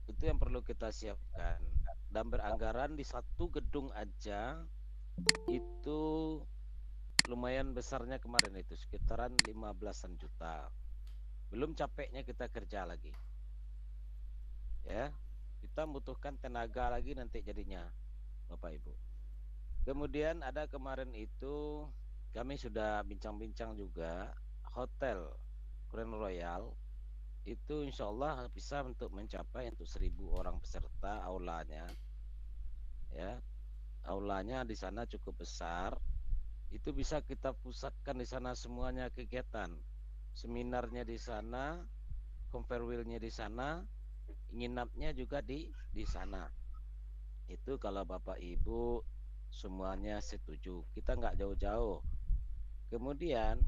Itu yang perlu kita siapkan. Dan beranggaran di satu gedung aja itu lumayan besarnya kemarin itu, sekitaran 15-an juta. Belum capeknya kita kerja lagi, ya. Kita membutuhkan tenaga lagi nanti jadinya, Bapak Ibu. Kemudian ada kemarin itu kami sudah bincang-bincang juga, hotel Grand Royal itu insya Allah bisa untuk mencapai untuk 1.000 orang peserta. Aulanya, ya, aulanya di sana cukup besar. Itu bisa kita pusatkan di sana semuanya kegiatan. Seminarnya di sana, conferwheel-nya di sana, nginapnya juga di sana. Itu kalau Bapak Ibu semuanya setuju, kita nggak jauh-jauh. Kemudian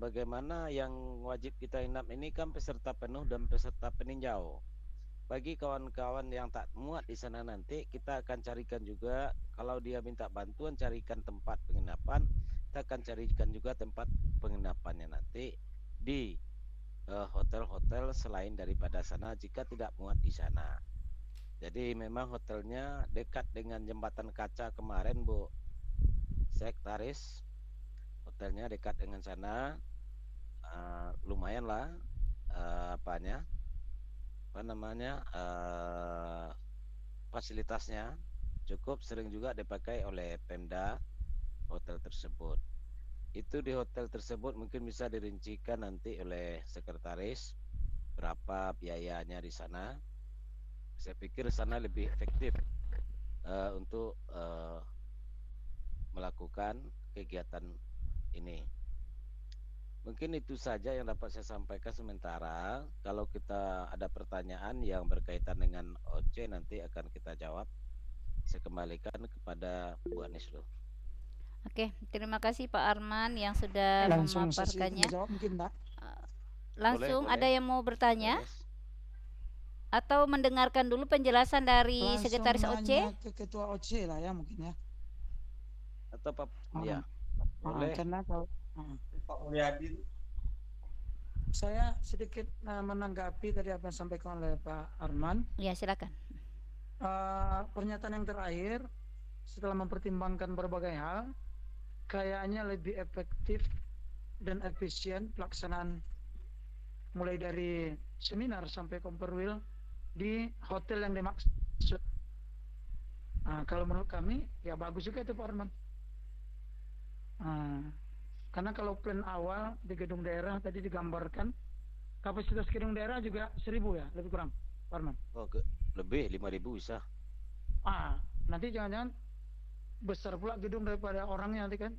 bagaimana yang wajib kita inap ini kan peserta penuh dan peserta peninjau. Bagi kawan-kawan yang tak muat di sana nanti, kita akan carikan juga, kalau dia minta bantuan carikan tempat penginapan, kita akan carikan juga tempat penginapannya nanti di hotel-hotel selain daripada sana jika tidak muat di sana. Jadi memang hotelnya dekat dengan jembatan kaca kemarin, Bu Sekretaris. Hotelnya dekat dengan sana, lumayan lah fasilitasnya cukup sering juga dipakai oleh Pemda hotel tersebut. Itu di hotel tersebut mungkin bisa dirincikan nanti oleh sekretaris berapa biayanya di sana. Saya pikir sana lebih efektif untuk melakukan kegiatan ini. Mungkin itu saja yang dapat saya sampaikan sementara. Kalau kita ada pertanyaan yang berkaitan dengan OC nanti akan kita jawab. Saya kembalikan kepada Bu Anislu. Oke, terima kasih Pak Arman yang sudah memaparkannya. Langsung boleh. Ada yang mau bertanya? Atau mendengarkan dulu penjelasan dari Sekretaris OC? Ke Ketua OC lah ya mungkin ya. Atau Pak ya. Boleh. Karena kalau Pak Mulyadi, saya sedikit menanggapi tadi apa yang disampaikan oleh Pak Arman. Ya, silakan. Pernyataan yang terakhir, setelah mempertimbangkan berbagai hal, kayaknya lebih efektif dan efisien pelaksanaan mulai dari seminar sampai conferwheel di hotel yang dimaksud. Kalau menurut kami, ya bagus juga itu Pak Arman. Karena kalau plan awal di gedung daerah tadi digambarkan kapasitas gedung daerah juga 1.000 ya, lebih kurang, Pak Arman. Oh, lebih 5.000 bisa. Nanti jangan-jangan besar pula gedung daripada orangnya nanti kan?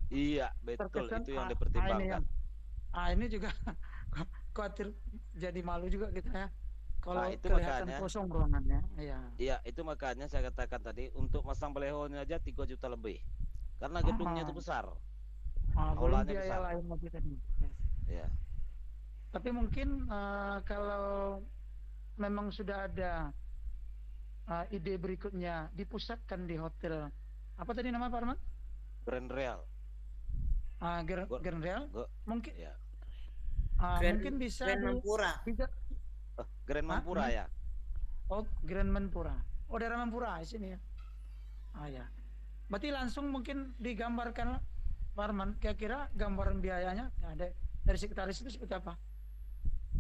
Iya, betul. Terkesan, itu yang dipertimbangkan. Ini juga khawatir jadi malu juga kita ya. Kalau itu kelihatan makanya, kosong ruangannya. Iya, itu makanya saya katakan tadi untuk masang balehonya aja 3 juta lebih. Karena gedungnya itu besar. Belum biaya lain lagi tadi. Ya. Tapi mungkin kalau memang sudah ada ide berikutnya dipusatkan di hotel. Apa tadi nama Pak Arman? Grand Real. Grand Real? Mungkin ya. Mungkin bisa Grand Mempura. Grand Mempura ya. Oh, Grand Mempura. Oh, daerah Mempura di sini ya. Ya. Berarti langsung mungkin digambarkan Pak Arman, kira-kira gambaran biayanya dari sekretaris itu seperti apa?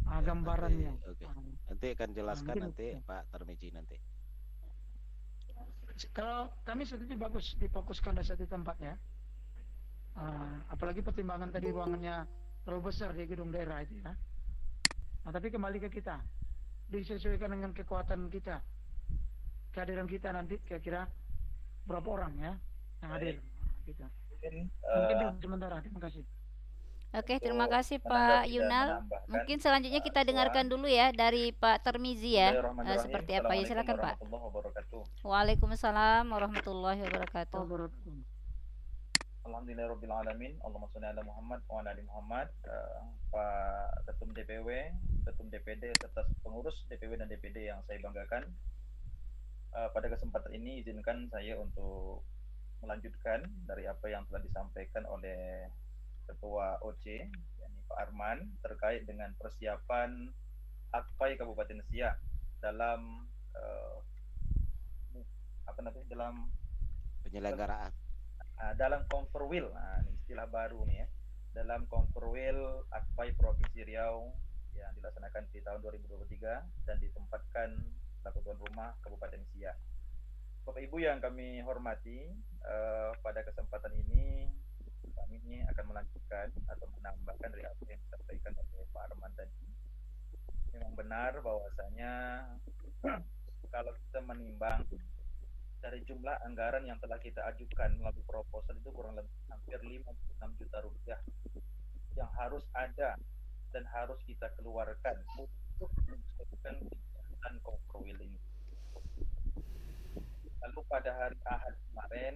Gambarannya. Oke. Nanti akan jelaskan mungkin, nanti Pak Tarmizi nanti. Kalau kami setuju bagus difokuskan di satu tempat ya. Apalagi pertimbangan tadi ruangannya terlalu besar di gedung daerah itu ya. Tapi kembali ke kita, disesuaikan dengan kekuatan kita, kehadiran kita nanti kira-kira berapa orang ya yang hadir. Kita. Mungkin sementara. Terima kasih. Oke, terima kasih Pak Yunal. Mungkin selanjutnya kita dengarkan dulu ya dari Pak Tarmizi ya, seperti apa ya, silakan Pak. Waalaikumsalam warahmatullahi wabarakatuh. Alhamdulillahirabbil alamin. Allahumma shalli ala Muhammad wa ala ali Muhammad. Pak Ketum DPW, Ketum DPD serta pengurus DPW dan DPD yang saya banggakan. Pada kesempatan ini izinkan saya untuk melanjutkan dari apa yang telah disampaikan oleh Ketua OC, yakni Pak Arman, terkait dengan persiapan Akpai Kabupaten Siak dalam dalam penyelenggaraan, dalam Conferwil, ini istilah baru nih ya, dalam Conferwil Akpai Provinsi Riau yang dilaksanakan di tahun 2023 dan ditempatkan selaku tuan rumah Kabupaten Siak. Bapak Ibu yang kami hormati, pada kesempatan ini kami akan melanjutkan atau menambahkan dari apa yang disampaikan oleh Pak Arman tadi. Memang benar bahwasanya kalau kita menimbang dari jumlah anggaran yang telah kita ajukan melalui proposal itu kurang lebih hampir 56 juta rupiah yang harus ada dan harus kita keluarkan untuk menyelesaikan kegiatan Conferwil ini. Lalu pada hari Ahad kemarin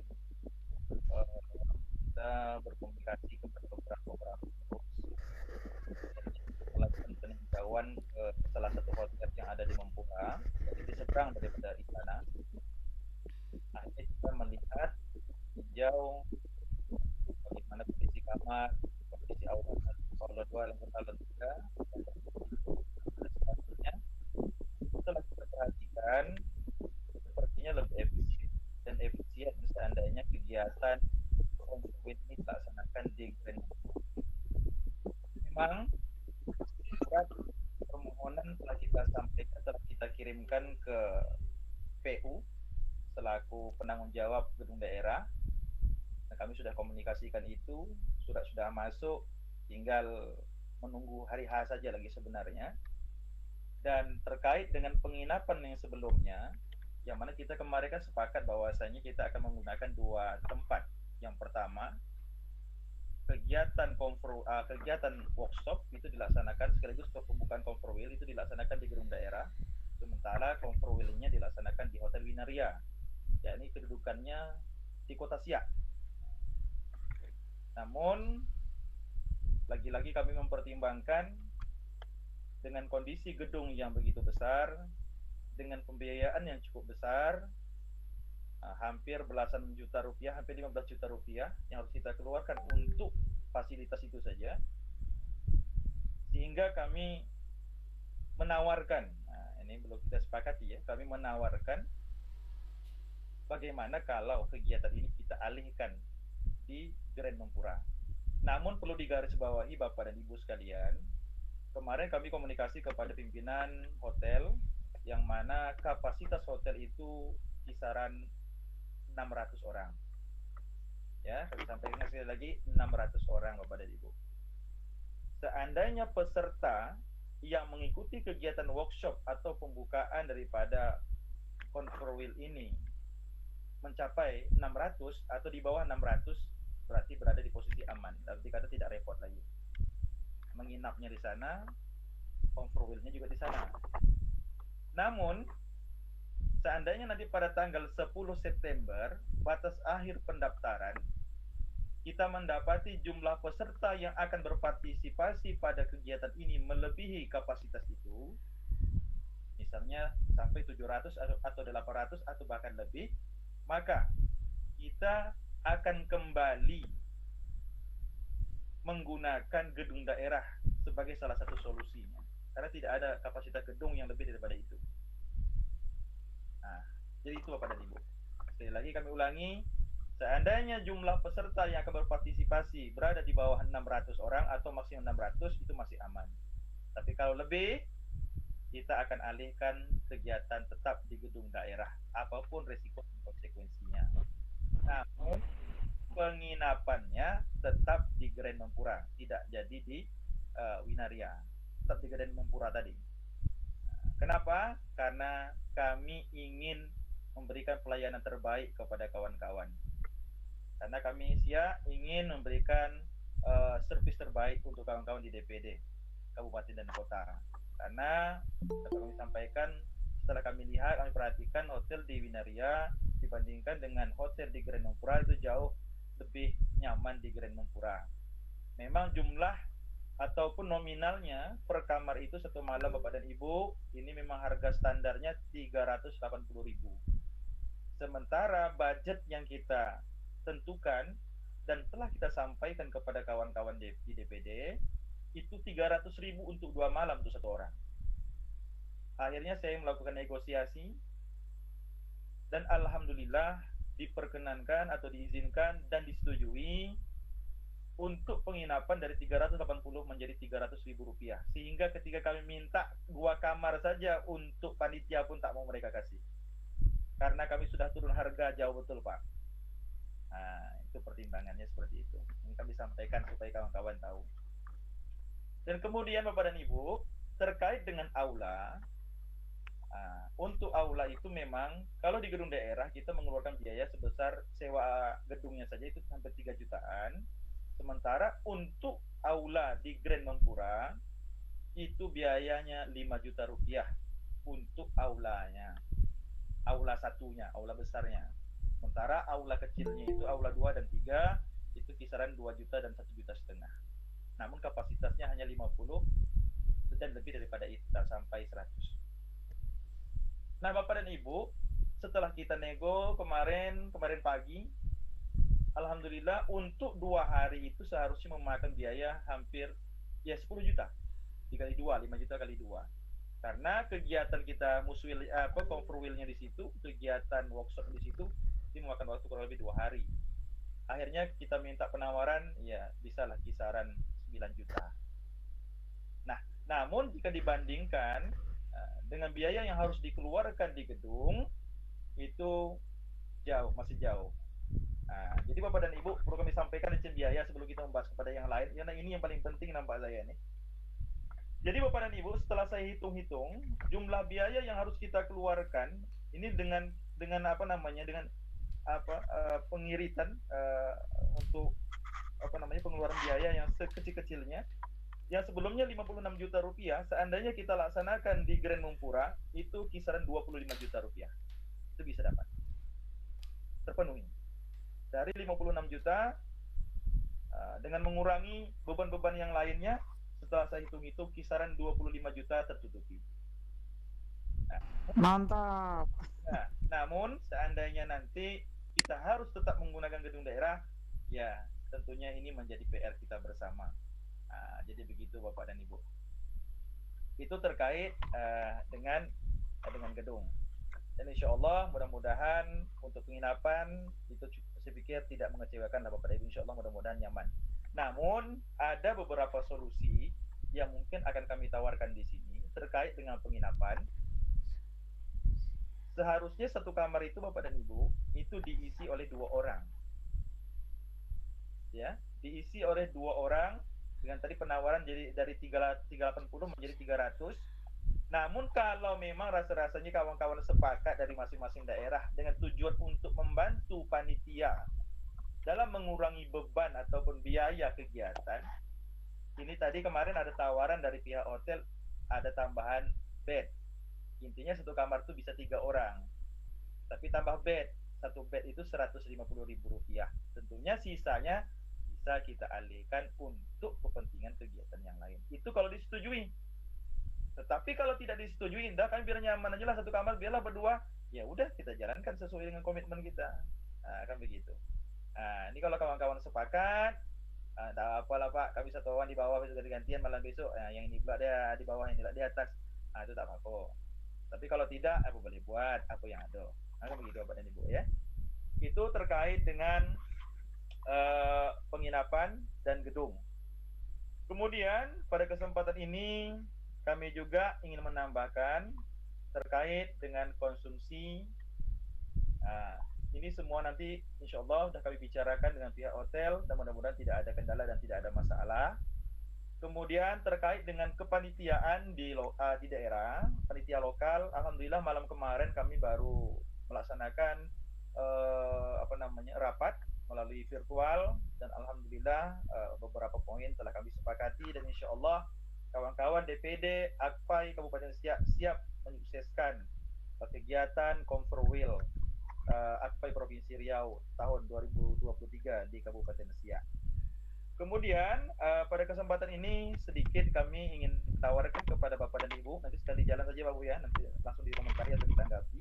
kita berkomunikasi kepada beberapa melakukan peninjauan ke salah satu hotel yang ada di Mempura, di seberang daripada istana. Akhirnya kita melihat hijau bagaimana kondisi kamar, kondisi aula 2, aula 3, dan sebagainya. Setelah kita perhatikan, sepertinya lebih efisien seandainya kegiatan Conferwil ini dilaksanakan di Grand. Memang surat permohonan telah kita sampaikan, telah kita kirimkan ke PU selaku penanggung jawab gedung daerah. Nah, kami sudah komunikasikan itu, surat sudah masuk, tinggal menunggu hari H saja lagi sebenarnya. Dan terkait dengan penginapan yang sebelumnya, yang mana kita kemarin kan sepakat bahwasanya kita akan menggunakan 2 tempat. Yang pertama, kegiatan workshop itu dilaksanakan sekaligus pembukaan Conferwil itu dilaksanakan di gedung daerah, sementara Conferwil-nya dilaksanakan di Hotel Winaria, yakni kedudukannya di Kota Siak. Namun lagi-lagi kami mempertimbangkan dengan kondisi gedung yang begitu besar, dengan pembiayaan yang cukup besar, hampir belasan juta rupiah, hampir 15 juta rupiah yang harus kita keluarkan untuk fasilitas itu saja, sehingga kami menawarkan, ini belum kita sepakati ya, kami menawarkan bagaimana kalau kegiatan ini kita alihkan di Grand Mempura. Namun perlu digarisbawahi Bapak dan Ibu sekalian, kemarin kami komunikasi kepada pimpinan hotel, yang mana kapasitas hotel itu kisaran 600 orang. Ya, kami sampaikan sekali lagi 600 orang Bapak dan Ibu. Seandainya peserta yang mengikuti kegiatan workshop atau pembukaan daripada Conferwil ini mencapai 600 atau di bawah 600, berarti berada di posisi aman. Berarti kata tidak repot lagi. Menginapnya di sana, Conferwil-nya juga di sana. Namun seandainya nanti pada tanggal 10 September batas akhir pendaftaran kita mendapati jumlah peserta yang akan berpartisipasi pada kegiatan ini melebihi kapasitas itu, misalnya sampai 700 atau 800 atau bahkan lebih, maka kita akan kembali menggunakan gedung daerah sebagai salah satu solusinya, karena tidak ada kapasitas gedung yang lebih daripada itu. Nah, jadi itu Bapak dan Ibu. Sekali lagi kami ulangi, seandainya jumlah peserta yang akan berpartisipasi berada di bawah 600 orang atau maksimum 600, itu masih aman. Tapi kalau lebih, kita akan alihkan kegiatan tetap di gedung daerah, apapun resiko dan konsekuensinya. Namun, penginapannya tetap di Grand Mempura, tidak jadi di Winaria, tetap di Grand Mempura tadi. Kenapa? Karena kami ingin memberikan pelayanan terbaik kepada kawan-kawan. Karena kami ingin memberikan servis terbaik untuk kawan-kawan di DPD Kabupaten dan Kota. Karena dapat kami sampaikan, setelah kami lihat, kami perhatikan hotel di Winaria dibandingkan dengan hotel di Grand Mempura itu jauh lebih nyaman di Grand Mempura. Memang jumlah ataupun nominalnya per kamar itu satu malam Bapak dan Ibu, ini memang harga standarnya 380.000. Sementara budget yang kita tentukan dan telah kita sampaikan kepada kawan-kawan di DPD itu 300.000 untuk 2 malam untuk satu orang. Akhirnya saya melakukan negosiasi dan alhamdulillah diperkenankan atau diizinkan dan disetujui untuk penginapan dari 380 menjadi 300.000 rupiah. Sehingga ketika kami minta 2 kamar saja untuk panitia pun tak mau mereka kasih. Karena kami sudah turun harga jauh betul Pak. Nah, itu pertimbangannya seperti itu. Ini kami sampaikan supaya kawan-kawan tahu. Dan kemudian Bapak dan Ibu, terkait dengan aula, untuk aula itu memang kalau di gedung daerah kita mengeluarkan biaya sebesar sewa gedungnya saja itu hampir 3 jutaan. Sementara untuk aula di Grand Mempura itu biayanya 5 juta rupiah untuk aulanya. Aula satunya, aula besarnya. Sementara aula kecilnya itu aula 2 dan 3 itu kisaran 2 juta dan 1,5 juta. Namun kapasitasnya hanya 50 dan lebih daripada itu, tak sampai 100. Nah Bapak dan Ibu, setelah kita nego kemarin pagi, alhamdulillah untuk 2 hari itu seharusnya memakan biaya hampir 10 juta dikali 2, 5 juta kali 2. Karena kegiatan kita muswil conferwheel-nya di situ, kegiatan workshop di situ, ini memakan waktu kurang lebih 2 hari. Akhirnya kita minta penawaran, ya bisalah kisaran 9 juta. Nah, namun jika dibandingkan dengan biaya yang harus dikeluarkan di gedung, itu masih jauh. Nah, jadi Bapak dan Ibu, perlu kami sampaikan izin biaya sebelum kita membahas kepada yang lain, karena ini yang paling penting nampak saya nih. Jadi Bapak dan Ibu, setelah saya hitung-hitung, jumlah biaya yang harus kita keluarkan, ini dengan pengiritan untuk pengeluaran biaya yang sekecil-kecilnya, yang sebelumnya 56 juta rupiah, seandainya kita laksanakan di Grand Mempura, itu kisaran 25 juta rupiah. Itu bisa dapat. Terpenuhi. Dari 56 juta, dengan mengurangi beban-beban yang lainnya, setelah saya hitung-hitung, kisaran 25 juta tertutupi. Mantap. Nah, namun, seandainya nanti kita harus tetap menggunakan gedung daerah, ya tentunya ini menjadi PR kita bersama. Jadi begitu Bapak dan Ibu. Itu terkait dengan gedung. Dan insya Allah mudah-mudahan untuk penginapan itu saya pikir tidak mengecewakan Bapak dan Ibu. Insya Allah mudah-mudahan nyaman. Namun ada beberapa solusi yang mungkin akan kami tawarkan di sini terkait dengan penginapan. Seharusnya satu kamar itu Bapak dan Ibu itu diisi oleh 2 orang. Ya, diisi oleh 2 orang. Dengan tadi penawaran jadi dari 380 menjadi 300. Namun kalau memang rasa-rasanya kawan-kawan sepakat dari masing-masing daerah dengan tujuan untuk membantu panitia dalam mengurangi beban ataupun biaya kegiatan, ini tadi kemarin ada tawaran dari pihak hotel ada tambahan bed. Intinya satu kamar itu bisa 3 orang. Tapi tambah bed, satu bed itu 150.000 rupiah. Tentunya sisanya bisa kita alihkan untuk kepentingan kegiatan yang lain. Itu kalau disetujui. Tetapi kalau tidak disetujui, dah kami biar nyaman aja lah satu kamar, biarlah berdua. Ya udah kita jalankan sesuai dengan komitmen kita. Kan begitu. Ini kalau kawan-kawan sepakat, tak apalah Pak, kami satu orang di bawah besok gantian malam besok. Yang ini pula dia di bawah, yang ini pula di atas. Itu tak apa-apa. Tapi kalau tidak, apa boleh buat apa yang ada. Kan begitu Bapak dan Ibu ya. Itu terkait dengan penginapan dan gedung. Kemudian pada kesempatan ini kami juga ingin menambahkan terkait dengan konsumsi. Ini semua nanti insya Allah sudah kami bicarakan dengan pihak hotel dan mudah-mudahan tidak ada kendala dan tidak ada masalah. Kemudian terkait dengan kepanitiaan di daerah, panitia lokal, alhamdulillah malam kemarin kami baru melaksanakan rapat melalui virtual dan alhamdulillah beberapa poin telah kami sepakati dan insya Allah kawan-kawan DPD AKPAI Kabupaten Siak siap menyukseskan kegiatan Conferwheel AKPAI Provinsi Riau tahun 2023 di Kabupaten Siak. Kemudian pada kesempatan ini sedikit kami ingin tawarkan kepada Bapak dan Ibu, nanti sekali jalan saja Bapak ya, nanti langsung dikomentari atau ditanggapi.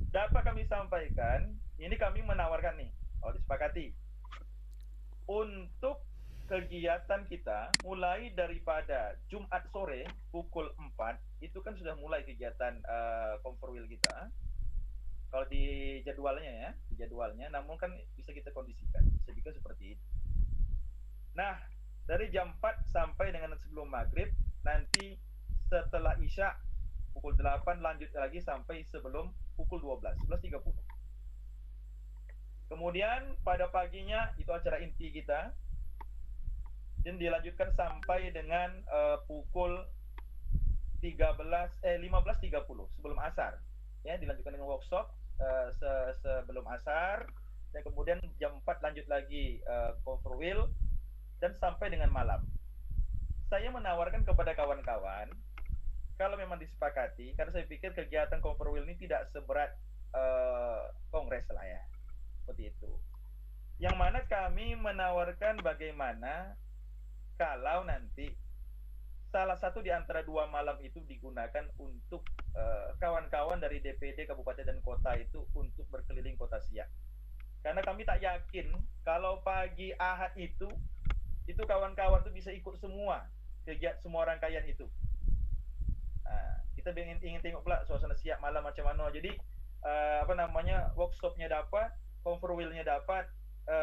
Dapat kami sampaikan, ini kami menawarkan nih, kalau disepakati, untuk kegiatan kita mulai daripada Jumat sore pukul 4 itu kan sudah mulai kegiatan Conferwheel kita. Kalau di jadwalnya, namun kan bisa kita kondisikan, bisa juga seperti itu. Nah, dari jam 4 sampai dengan sebelum maghrib, nanti setelah Isya pukul 8 lanjut lagi sampai sebelum pukul 11:30. Kemudian pada paginya itu acara inti kita dan dilanjutkan sampai dengan pukul 15:30 sebelum asar. Ya, dilanjutkan dengan workshop sebelum asar dan kemudian jam 4 lanjut lagi Conferwheel dan sampai dengan malam. Saya menawarkan kepada kawan-kawan kalau memang disepakati, karena saya pikir kegiatan Conferwheel ini tidak seberat kongres lah ya, seperti itu. Yang mana kami menawarkan bagaimana kalau nanti salah satu di antara 2 malam itu digunakan untuk kawan-kawan dari DPD kabupaten dan kota itu untuk berkeliling kota Siak. Karena kami tak yakin kalau pagi Ahad itu kawan-kawan tuh bisa ikut semua kegiatan, semua rangkaian itu. Kita ingin tengok pula suasana Siak malam macam mana. Jadi workshopnya dapat, Conferwheel-nya dapat,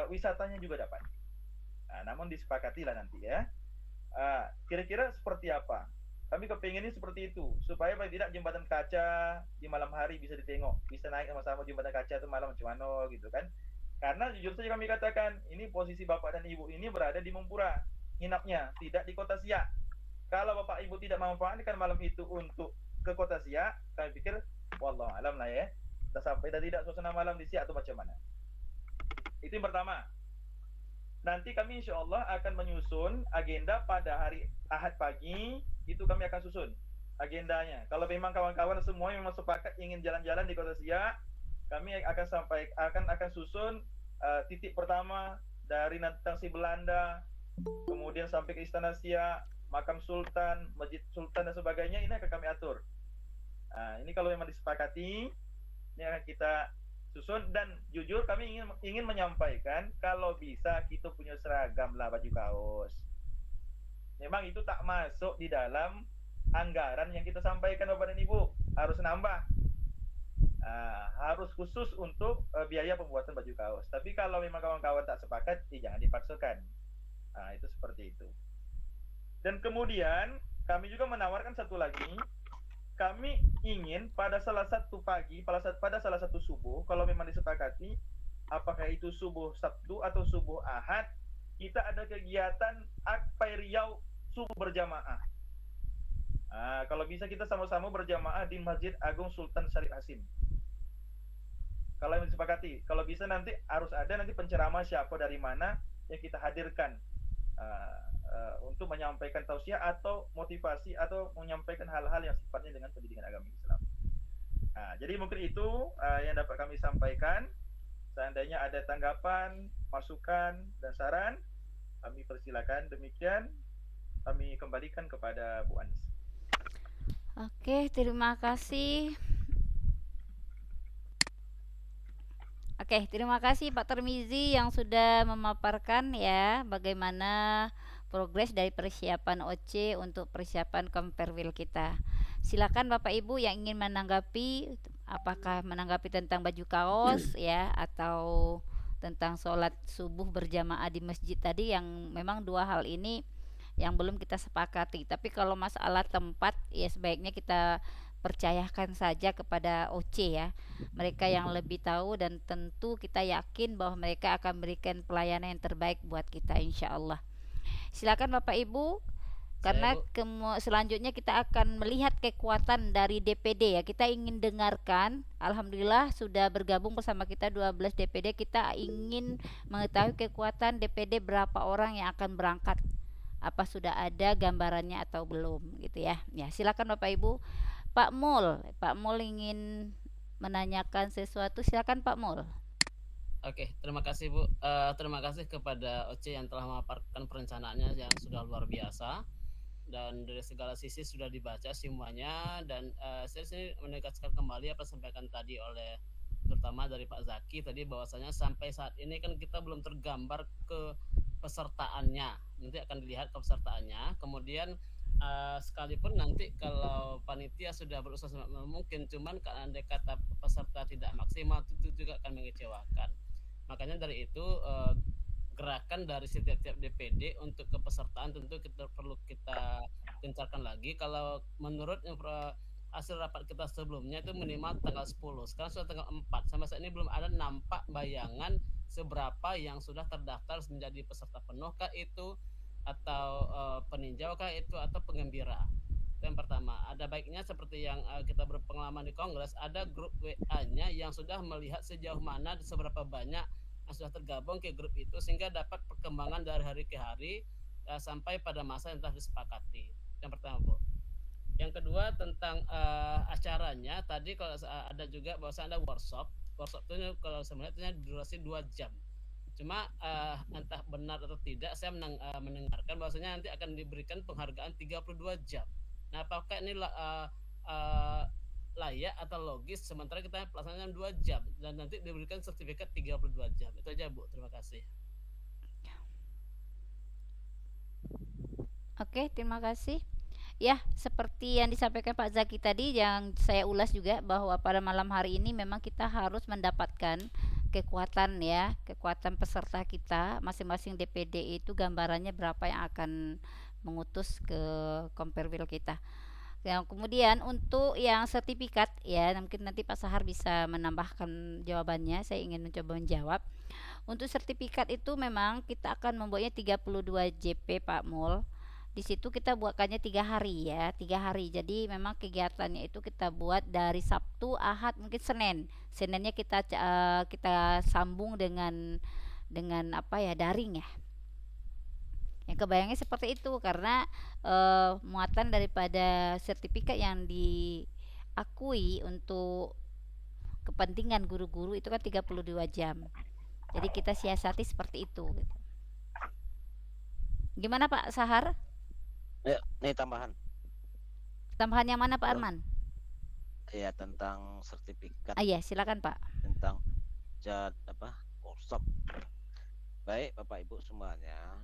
wisatanya juga dapat. Namun disepakatilah nanti ya. Kira-kira seperti apa? Kami kepinginnya seperti itu, supaya paling tidak jembatan kaca di malam hari bisa ditengok, bisa naik sama-sama jembatan kaca itu malam macam mana gitu kan. Karena jujur saja kami katakan, ini posisi Bapak dan Ibu ini berada di Mempura, nginapnya tidak di kota Siak. Kalau Bapak Ibu tidak memanfaatkan malam itu untuk ke kota Siak, kami pikir wallahu alam lah ya, kita sampai dan tidak suasana malam di Siak atau macam mana. Itu yang pertama. Nanti kami insya Allah akan menyusun agenda pada hari Ahad pagi, itu kami akan susun agendanya. Kalau memang kawan-kawan semua memang sepakat ingin jalan-jalan di kota Siak, kami akan susun titik pertama dari Nantangsi Belanda, kemudian sampai ke Istana Siak, Makam Sultan, Masjid Sultan dan sebagainya, ini akan kami atur. Ini kalau memang disepakati, ini akan kita susun. Dan jujur kami ingin menyampaikan kalau bisa kita punya seragam lah, baju kaos. Memang itu tak masuk di dalam anggaran yang kita sampaikan Bapak dan Ibu, harus nambah. Harus khusus untuk biaya pembuatan baju kaos. Tapi kalau memang kawan-kawan tak sepakat, jangan dipaksakan. Itu seperti itu. Dan kemudian kami juga menawarkan satu lagi, kami ingin pada salah satu pagi, pada salah satu subuh, kalau memang disepakati, apakah itu subuh Sabtu atau subuh Ahad, kita ada kegiatan AKPAI Riau subuh berjamaah. Kalau bisa kita sama-sama berjamaah di Masjid Agung Sultan Syarif Hasim. Kalau yang disepakati, kalau bisa nanti harus ada nanti penceramah siapa dari mana yang kita hadirkan untuk menyampaikan tausiah atau motivasi atau menyampaikan hal-hal yang sifatnya dengan pendidikan agama Islam. Jadi mungkin itu yang dapat kami sampaikan. Seandainya ada tanggapan, masukan, dan saran, kami persilakan. Demikian, kami kembalikan kepada Bu Anis. Oke, terima kasih. Oke, terima kasih Pak Termizi yang sudah memaparkan ya bagaimana progres dari persiapan OC untuk persiapan Komperwil kita. Silakan Bapak Ibu yang ingin menanggapi, apakah menanggapi tentang baju kaos ya atau tentang sholat subuh berjamaah di masjid tadi, yang memang dua hal ini yang belum kita sepakati. Tapi kalau masalah tempat ya sebaiknya kita percayakan saja kepada OC ya, mereka yang lebih tahu, dan tentu kita yakin bahwa mereka akan memberikan pelayanan yang terbaik buat kita insya Allah. Silakan Bapak Ibu, karena selanjutnya kita akan melihat kekuatan dari DPD ya. Kita ingin dengarkan, alhamdulillah sudah bergabung bersama kita 12 DPD. Kita ingin mengetahui kekuatan DPD berapa orang yang akan berangkat, apa sudah ada gambarannya atau belum gitu ya. Ya, silakan Bapak Ibu. Pak Mul ingin menanyakan sesuatu, silakan Pak Mul. Oke, terima kasih Bu. Terima kasih kepada OC yang telah memaparkan perencanaannya yang sudah luar biasa, dan dari segala sisi sudah dibaca semuanya. Dan saya sini menegaskan kembali apa yang disampaikan tadi oleh terutama dari Pak Zaki tadi, bahwasanya sampai saat ini kan kita belum tergambar ke pesertaannya. Nanti akan dilihat kepesertaannya. Kemudian sekalipun nanti kalau panitia sudah berusaha semaksimal mungkin, cuman kalau andai kata peserta tidak maksimal itu juga akan mengecewakan. Makanya dari itu gerakan dari setiap DPD untuk kepesertaan tentu kita perlu kita gencarkan lagi. Kalau menurut hasil rapat kita sebelumnya itu minimal tanggal 10, sekarang sudah tanggal 4, sampai saat ini belum ada nampak bayangan seberapa yang sudah terdaftar menjadi peserta penuhkah itu, atau peninjau kah itu, atau penggembira. Itu yang pertama. Ada baiknya seperti yang kita berpengalaman di Kongres, ada grup WA-nya yang sudah melihat sejauh mana seberapa banyak yang sudah tergabung ke grup itu, sehingga dapat perkembangan dari hari ke hari sampai pada masa yang telah disepakati. Yang pertama Bu. Yang kedua tentang acaranya tadi, kalau ada juga bahwa ada workshop itu kalau saya melihatnya durasi 2 jam. Cuma entah benar atau tidak, saya mendengarkan bahwasanya nanti akan diberikan penghargaan 32 jam. Nah, apakah ini layak atau logis sementara kita pelaksanaan 2 jam dan nanti diberikan sertifikat 32 jam? Itu aja Bu, terima kasih. Oke, terima kasih. Ya, seperti yang disampaikan Pak Zaki tadi, yang saya ulas juga bahwa pada malam hari ini memang kita harus mendapatkan kekuatan ya, kekuatan peserta kita masing-masing DPD itu gambarannya berapa yang akan mengutus ke Komperwil kita. Yang kemudian untuk yang sertifikat ya, mungkin nanti Pak Sahar bisa menambahkan jawabannya. Saya ingin mencoba menjawab. Untuk sertifikat itu memang kita akan membuatnya 32 JP Pak Mul. Di situ kita buatkannya 3 hari ya, 3 hari. Jadi memang kegiatannya itu kita buat dari Sabtu, Ahad, mungkin Senin. Seninnya kita sambung dengan apa ya, daring ya. Yang kebayangnya seperti itu karena muatan daripada sertifikat yang diakui untuk kepentingan guru-guru itu kan 32 jam. Jadi kita siasati seperti itu gitu. Gimana Pak Sahar? Ya, ini tambahan. Tambahan yang mana Pak Arman? Ya, tentang sertifikat. Iya, silakan Pak. Tentang workshop. Baik Bapak Ibu semuanya,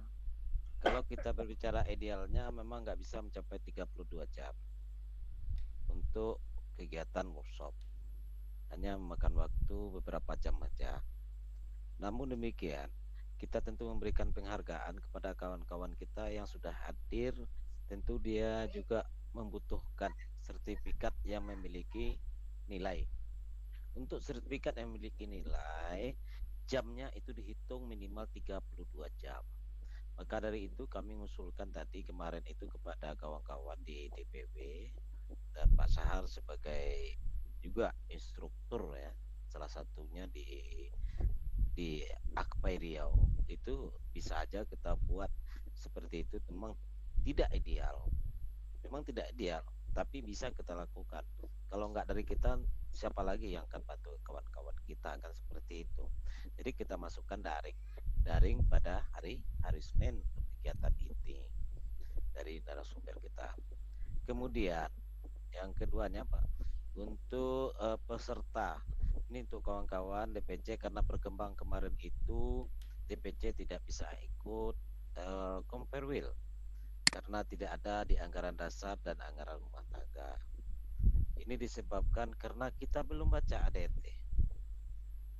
kalau kita berbicara idealnya memang nggak bisa mencapai 32 jam untuk kegiatan workshop, hanya memakan waktu beberapa jam saja. Namun demikian, kita tentu memberikan penghargaan kepada kawan-kawan kita yang sudah hadir. Tentu dia juga membutuhkan sertifikat yang memiliki nilai. Untuk sertifikat yang memiliki nilai, jamnya itu dihitung minimal 32 jam. Maka dari itu kami mengusulkan tadi kemarin itu kepada kawan-kawan di DPW dan Pak Sahar sebagai juga instruktur ya, salah satunya di Akpai Riau, itu bisa aja kita buat seperti itu. Memang tidak ideal, tapi bisa kita lakukan. Kalau nggak dari kita, siapa lagi yang akan bantu kawan-kawan kita, akan seperti itu. Jadi kita masukkan daring pada hari Senin untuk kegiatan inti dari narasumber kita. Kemudian yang keduanya Pak, untuk peserta ini untuk kawan-kawan DPC, karena berkembang kemarin itu DPC tidak bisa ikut Komperwil karena tidak ada di anggaran dasar dan anggaran rumah tangga. Ini disebabkan karena kita belum baca ADRT,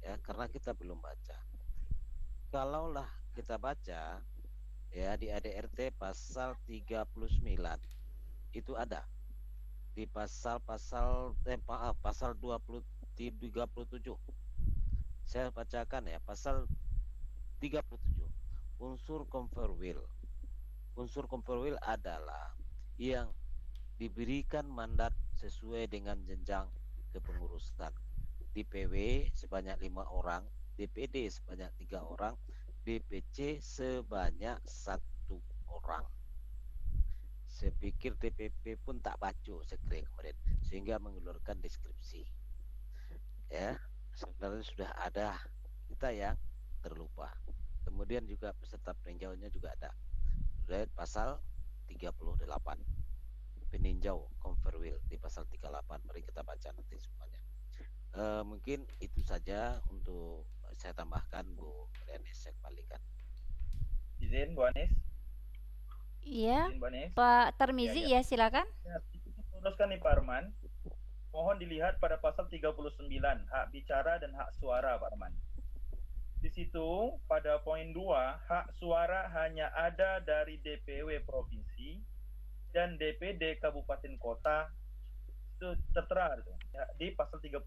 ya, karena kita belum baca. Kalaulah kita baca, ya, di ADRT pasal 39 itu ada di pasal 37. Saya bacakan ya, pasal 37. Unsur Komperwil. Unsur Komperwil adalah yang diberikan mandat sesuai dengan jenjang kepengurusan. DPW sebanyak 5 orang, DPD sebanyak 3 orang, DPC sebanyak 1 orang. Saya pikir DPP pun tak baca sekali kemarin, sehingga mengeluarkan deskripsi. Ya, sebenarnya sudah ada, kita yang terlupa. Kemudian juga peserta peninjauannya juga ada. Sudah pasal 38. Peninjau Komperwil di pasal 38. Mari kita baca nanti semuanya. Mungkin itu saja untuk saya tambahkan, Bu Anis, saya kembalikan. Izin Bu Anis. Iya, Izin Bu Anis. Pak Tarmizi, ya silakan. Ya, teruskan nih Pak Arman. Mohon dilihat pada pasal 39, hak bicara dan hak suara Pak Arman. Di situ pada poin 2, hak suara hanya ada dari DPW provinsi dan DPD kabupaten kota, itu tertera ya, di pasal 39.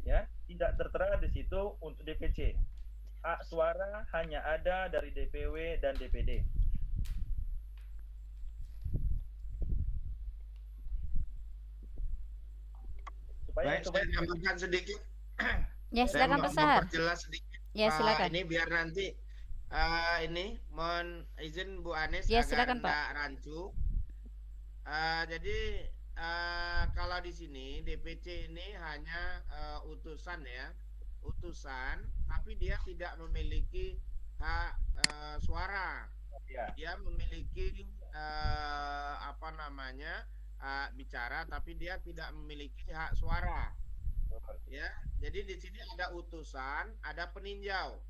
Ya, tidak tertera di situ untuk DPC. Hak suara hanya ada dari DPW dan DPD. Baik, saya tambahkan sedikit. Ya, silakan Pak Sahar. Memperjelas sedikit. Ya, silakan. Ini biar nanti ini mohon izin Bu Anis ya, agar silakan, tidak Pak. rancu. Jadi kalau di sini DPC ini hanya utusan ya, utusan, tapi dia tidak memiliki hak suara. Ya. Dia memiliki apa namanya, hak bicara, tapi dia tidak memiliki hak suara. Ya, jadi di sini ada utusan, ada peninjau.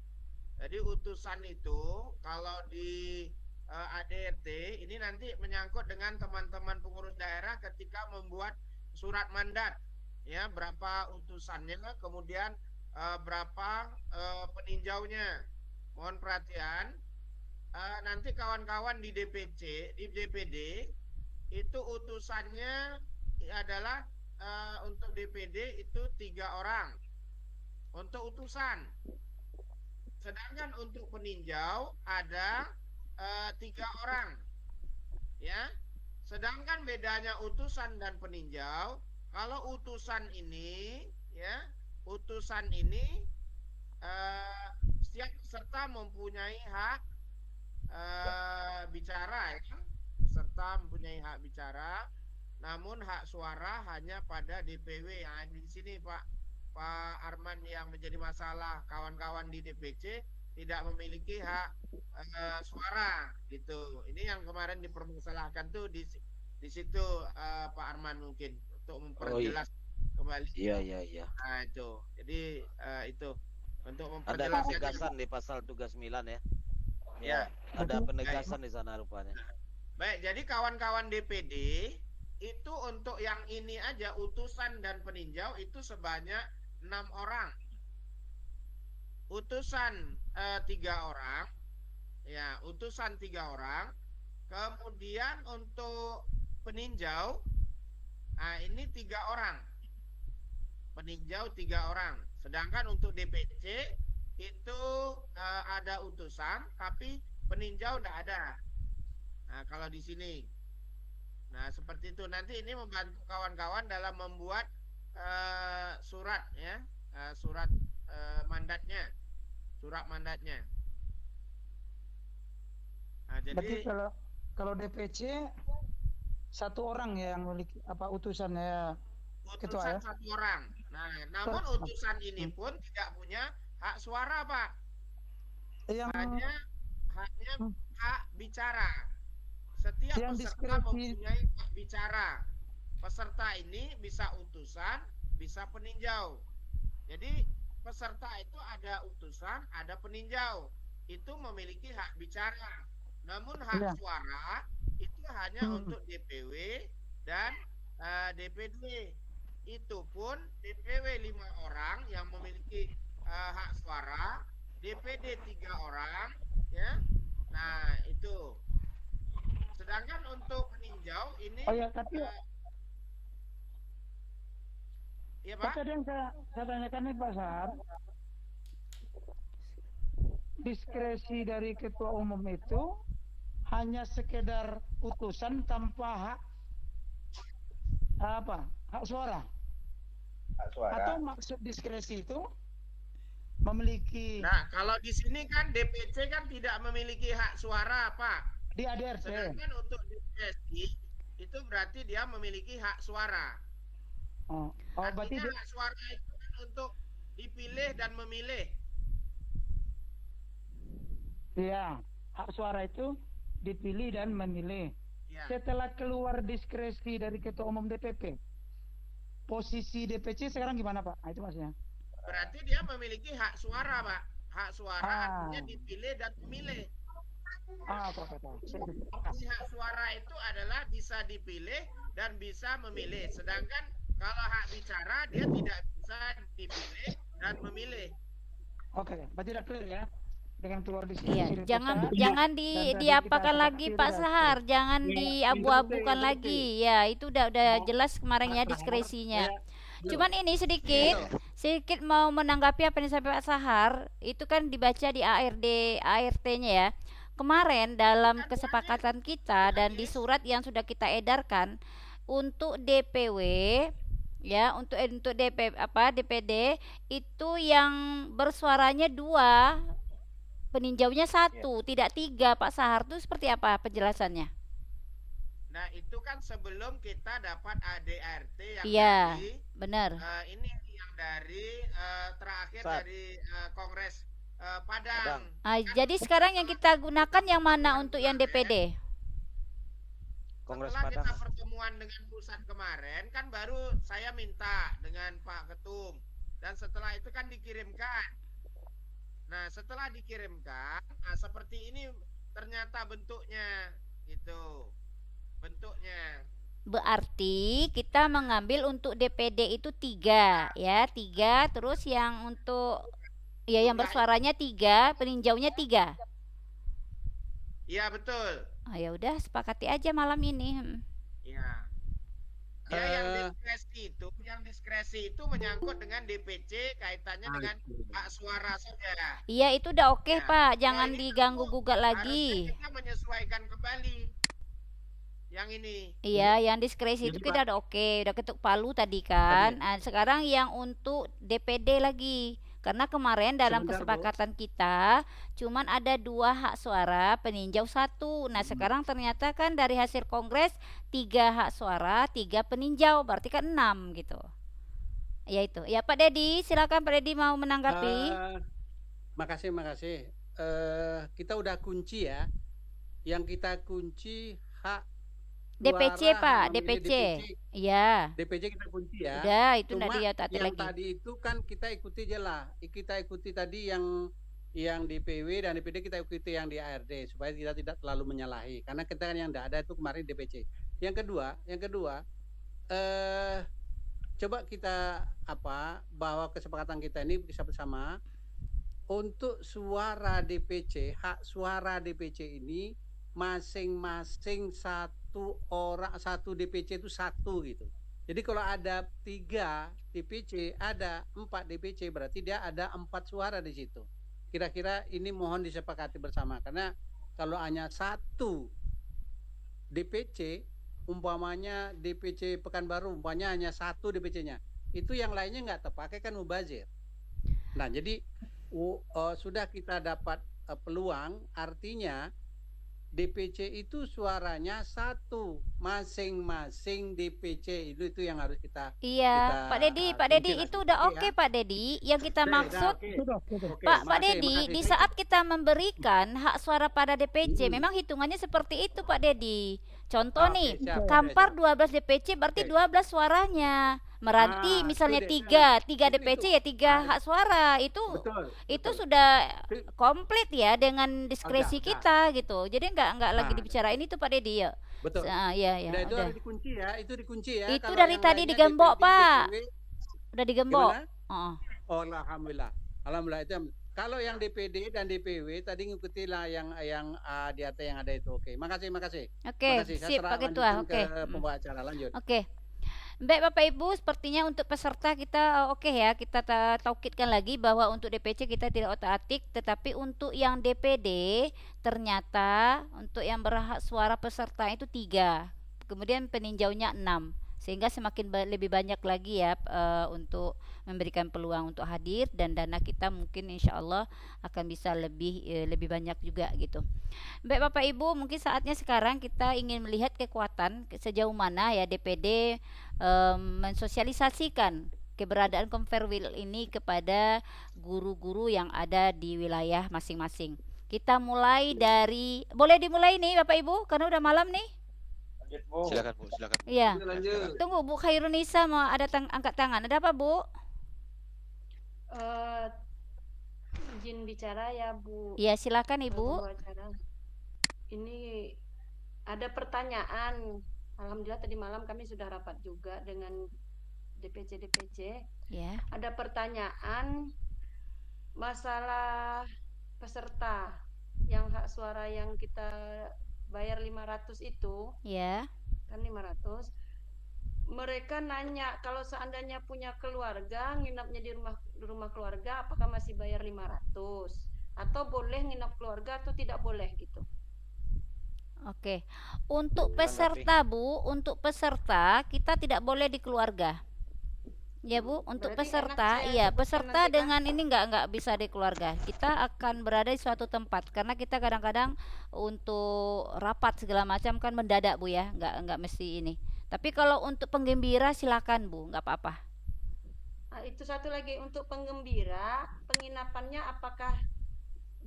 Jadi utusan itu kalau di ADRT ini nanti menyangkut dengan teman-teman pengurus daerah ketika membuat surat mandat, ya, berapa utusannya, kemudian berapa peninjaunya. Mohon perhatian, nanti kawan-kawan di DPC, di DPD itu utusannya adalah untuk DPD itu 3 orang untuk utusan. Sedangkan untuk peninjau ada 3 orang, ya. Sedangkan bedanya utusan dan peninjau, kalau utusan ini, ya, utusan ini setiap peserta mempunyai hak bicara, ya. Peserta mempunyai hak bicara, namun hak suara hanya pada DPW. Yang di sini Pak Arman yang menjadi masalah, kawan-kawan di DPC tidak memiliki hak suara gitu. Ini yang kemarin dipermasalahkan tuh di situ Pak Arman, mungkin untuk memperjelas kembali. Iya. Nah itu, jadi itu untuk Ada memperjelas penegasan di pasal 39 ya. Ya. Ada penegasan di sana rupanya. Baik, jadi kawan-kawan DPD itu untuk yang ini aja, utusan dan peninjau itu sebanyak 6 orang. Utusan 3 orang, ya, utusan 3 orang. Kemudian untuk peninjau, ini 3 orang. Peninjau 3 orang. Sedangkan untuk DPC itu ada utusan, tapi peninjau tidak ada. Nah, kalau di sini, nah seperti itu. Nanti ini membantu kawan-kawan dalam membuat surat, ya, surat mandatnya, surat mandatnya. Nah, jadi berarti kalau DPC satu orang ya yang memiliki apa utusannya ketua ya. Utusan satu orang. Nah, namun utusan ini pun tidak punya hak suara, Pak. Hanya hak bicara. Setiap peserta mempunyai hak bicara. Peserta ini bisa utusan, bisa peninjau. Jadi peserta itu ada utusan, ada peninjau. Itu memiliki hak bicara. Namun hak suara itu hanya untuk DPW dan DPD. Itu pun DPW 5 orang yang memiliki hak suara, DPD 3 orang, ya. Nah, itu. Sedangkan untuk peninjau ini tapi ya, Pak. Tadi yang saya tanyakan nih Pak Sahar, diskresi dari ketua umum itu hanya sekedar utusan tanpa hak suara. Hak suara. Atau maksud diskresi itu memiliki. Nah, kalau di sini kan DPC kan tidak memiliki hak suara, Pak. Di ADRT. Sedangkan untuk diskresi itu berarti dia memiliki hak suara. Berarti hak suara itu kan untuk dipilih dan memilih. Iya, hak suara itu dipilih dan memilih. Ya. Setelah keluar diskresi dari ketua umum DPP, posisi DPC sekarang gimana Pak? Nah, itu maksudnya. Berarti dia memiliki hak suara, Pak. Hak suara artinya dipilih dan memilih. Pak. Hak suara itu adalah bisa dipilih dan bisa memilih. Sedangkan kalau hak bicara dia tidak bisa dipilih dan memilih. Oke, berarti udah clear ya. Dengan keluar diskresi. Iya, jangan diapakan lagi Pak Sahar, jangan diabu-abukan lagi. Ya, itu udah jelas kemarin ya diskresinya. Cuman ini sedikit mau menanggapi apa yang disampaikan Pak Sahar, itu kan dibaca di ART-nya ya. Kemarin dalam kesepakatan kita dan di surat yang sudah kita edarkan untuk DPW ya, untuk DPD itu yang bersuaranya 2, peninjaunya 1, tidak 3, Pak Sahar. Itu seperti apa penjelasannya? Nah, itu kan sebelum kita dapat ADRT yang tadi. Benar. Ini yang dari terakhir dari Kongres Padang. Jadi sekarang yang kita gunakan yang mana untuk yang DPD? Kongres Padang. Kita pertemuan dengan pusat kemarin kan baru saya minta dengan Pak Ketum, dan setelah itu kan dikirimkan. Nah, setelah dikirimkan, seperti ini ternyata bentuknya, gitu. Bentuknya. Berarti kita mengambil untuk DPD itu 3, ya, 3. Terus yang untuk yang bersuaranya 3, peninjaunya 3. Iya, betul. Ya udah, sepakati aja malam ini. Iya. Yang diskresi itu menyangkut dengan DPC, kaitannya dengan hak suara saja. Iya, itu udah oke, Pak. Jangan diganggu gugat lagi. Kita menyesuaikan kembali yang ini. Iya, yang diskresi itu kita udah oke, udah ketuk palu tadi kan. Nah, sekarang yang untuk DPD lagi. Karena kemarin dalam kesepakatan kita cuman ada 2 hak suara, peninjau 1. Nah, sekarang ternyata kan dari hasil kongres 3 hak suara, 3 peninjau, berarti kan 6 gitu. Ya itu. Ya Pak Dedi, silakan Pak Dedi mau menanggapi. Makasih. Kita udah kunci ya. Yang kita kunci hak DPC Pak, DPC. Iya. DPC kita kunci ya. Udah, itu Cuma yang lagi. Tadi itu kan kita ikuti aja lah. Kita ikuti tadi yang DPW dan DPD, kita ikuti yang di ARD supaya kita tidak terlalu menyalahi. Karena kita kan yang tidak ada itu kemarin DPC. Yang kedua, coba kita bahwa kesepakatan kita ini bisa bersama untuk suara DPC, hak suara DPC ini masing-masing 1 DPC itu 1 gitu. Jadi kalau ada 3 DPC, ada 4 DPC, berarti dia ada 4 suara di situ. Kira-kira ini mohon disepakati bersama, karena kalau hanya 1 DPC, umpamanya DPC Pekanbaru, umpamanya hanya 1 DPC-nya, itu yang lainnya nggak terpakai kan mubazir. Nah, jadi sudah kita dapat peluang, artinya DPC itu suaranya satu, masing-masing DPC itu yang harus kita. Iya, Pak Dedi itu udah oke Pak Dedi. Yang kita maksud, Pak Dedi, di saat kita memberikan hak suara pada DPC, memang hitungannya seperti itu Pak Dedi. Contoh nih, Kampar 12 DPC berarti 12 suaranya. Meranti misalnya 3 DPC ya 3 hak suara. Itu sudah komplit ya dengan diskresi kita gitu. Jadi nggak lagi dibicarain itu Pak Dedi ya. Betul. Iya. Itu harus dikunci ya, itu dikunci ya. Itu dari tadi digembok Pak. Udah digembok. Oh, alhamdulillah. Alhamdulillah itu. Kalau yang DPD dan DPW tadi ngikutilah yang di atas yang ada itu. Oke, makasih. Oke, sip Pak Ketua. Oke. Pembawa acara lanjut. Oke. Baik Bapak Ibu, sepertinya untuk peserta kita oke ya, kita taukidkan lagi bahwa untuk DPC kita tidak otak-atik, tetapi untuk yang DPD ternyata untuk yang berhak suara peserta itu 3, kemudian peninjaunya 6, sehingga semakin lebih banyak lagi ya untuk memberikan peluang untuk hadir, dan dana kita mungkin insya Allah akan bisa lebih banyak juga gitu. Baik Bapak Ibu, mungkin saatnya sekarang kita ingin melihat kekuatan sejauh mana ya DPD mensosialisasikan keberadaan Komperwil ini kepada guru-guru yang ada di wilayah masing-masing. Kita mulai dari, boleh dimulai nih Bapak Ibu karena udah malam nih. Silakan Bu. Iya. Tunggu Bu Khairunisa mau ada angkat tangan. Ada apa Bu? Izin bicara ya Bu. Iya silakan Ibu. Ini ada pertanyaan. Alhamdulillah tadi malam kami sudah rapat juga dengan DPC. Ya. Ada pertanyaan masalah peserta yang hak suara yang kita bayar 500 itu. Ya. Kan 500. Mereka nanya kalau seandainya punya keluarga, nginapnya di rumah keluarga, apakah masih bayar 500? Atau boleh nginap keluarga atau tidak boleh gitu? Oke. Untuk peserta Bu, untuk peserta kita tidak boleh di keluarga. Ya Bu, untuk peserta, iya peserta dengan ini nggak bisa di keluarga. Kita akan berada di suatu tempat karena kita kadang-kadang untuk rapat segala macam kan mendadak Bu ya, nggak mesti ini. Tapi kalau untuk penggembira silakan Bu, nggak apa-apa. Nah, itu satu lagi untuk penggembira, penginapannya apakah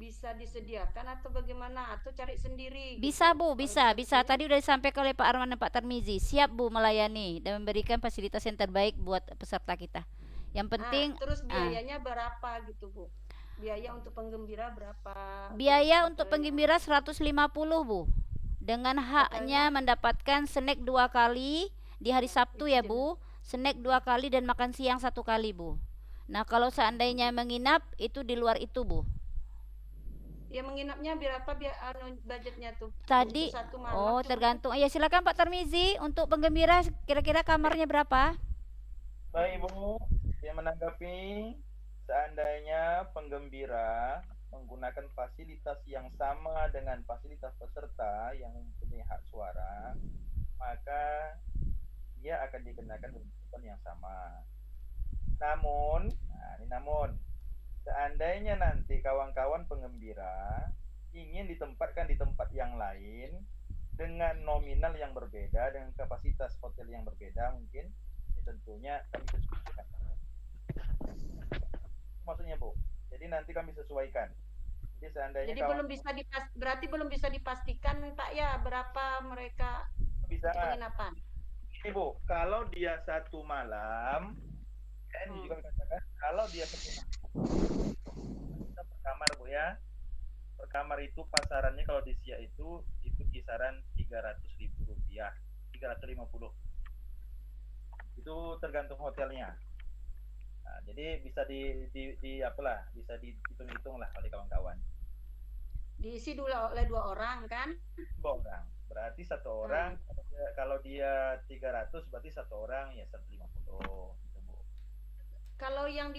bisa disediakan atau bagaimana atau cari sendiri? Bisa Bu, bisa. Tadi udah disampaikan oleh Pak Arman dan Pak Tarmizi. Siap Bu melayani dan memberikan fasilitas yang terbaik buat peserta kita. Yang penting. Terus biayanya berapa gitu Bu? Biaya untuk penggembira berapa? Biaya untuk penggembira 150 Bu. Dengan haknya mendapatkan snack 2 kali di hari Sabtu ya Bu. Snack 2 kali dan makan siang 1 kali Bu. Nah kalau seandainya menginap itu di luar itu Bu. Ya menginapnya berapa budgetnya tuh? Tadi satu malam, tergantung. Ya silakan Pak Tarmizi untuk penggembira kira-kira kamarnya berapa? Baik Bu, yang menanggapi seandainya penggembira menggunakan fasilitas yang sama dengan fasilitas peserta yang mempunyai hak suara, maka dia akan dikenakan hukuman yang sama. Namun, seandainya nanti kawan-kawan penggembira ingin ditempatkan di tempat yang lain dengan nominal yang berbeda, dengan kapasitas hotel yang berbeda mungkin, ya tentunya kami sesuaikan. Maksudnya Bu, jadi nanti kami sesuaikan. Jadi seandainya berarti belum bisa dipastikan Pak ya berapa mereka penginapan. Ini Bu, kalau dia 1 malam, kan juga katakan kalau dia penginapan per kamar Bu ya, per kamar itu pasarannya kalau di Siak itu kisaran Rp300.000, 350. Itu tergantung hotelnya. Nah, jadi bisa bisa dihitung-hitung lah oleh kawan-kawan. Diisi dulu oleh 2 orang kan? 2 orang. Berarti 1 orang kalau dia 300 berarti 1 orang ya 150. Kalau yang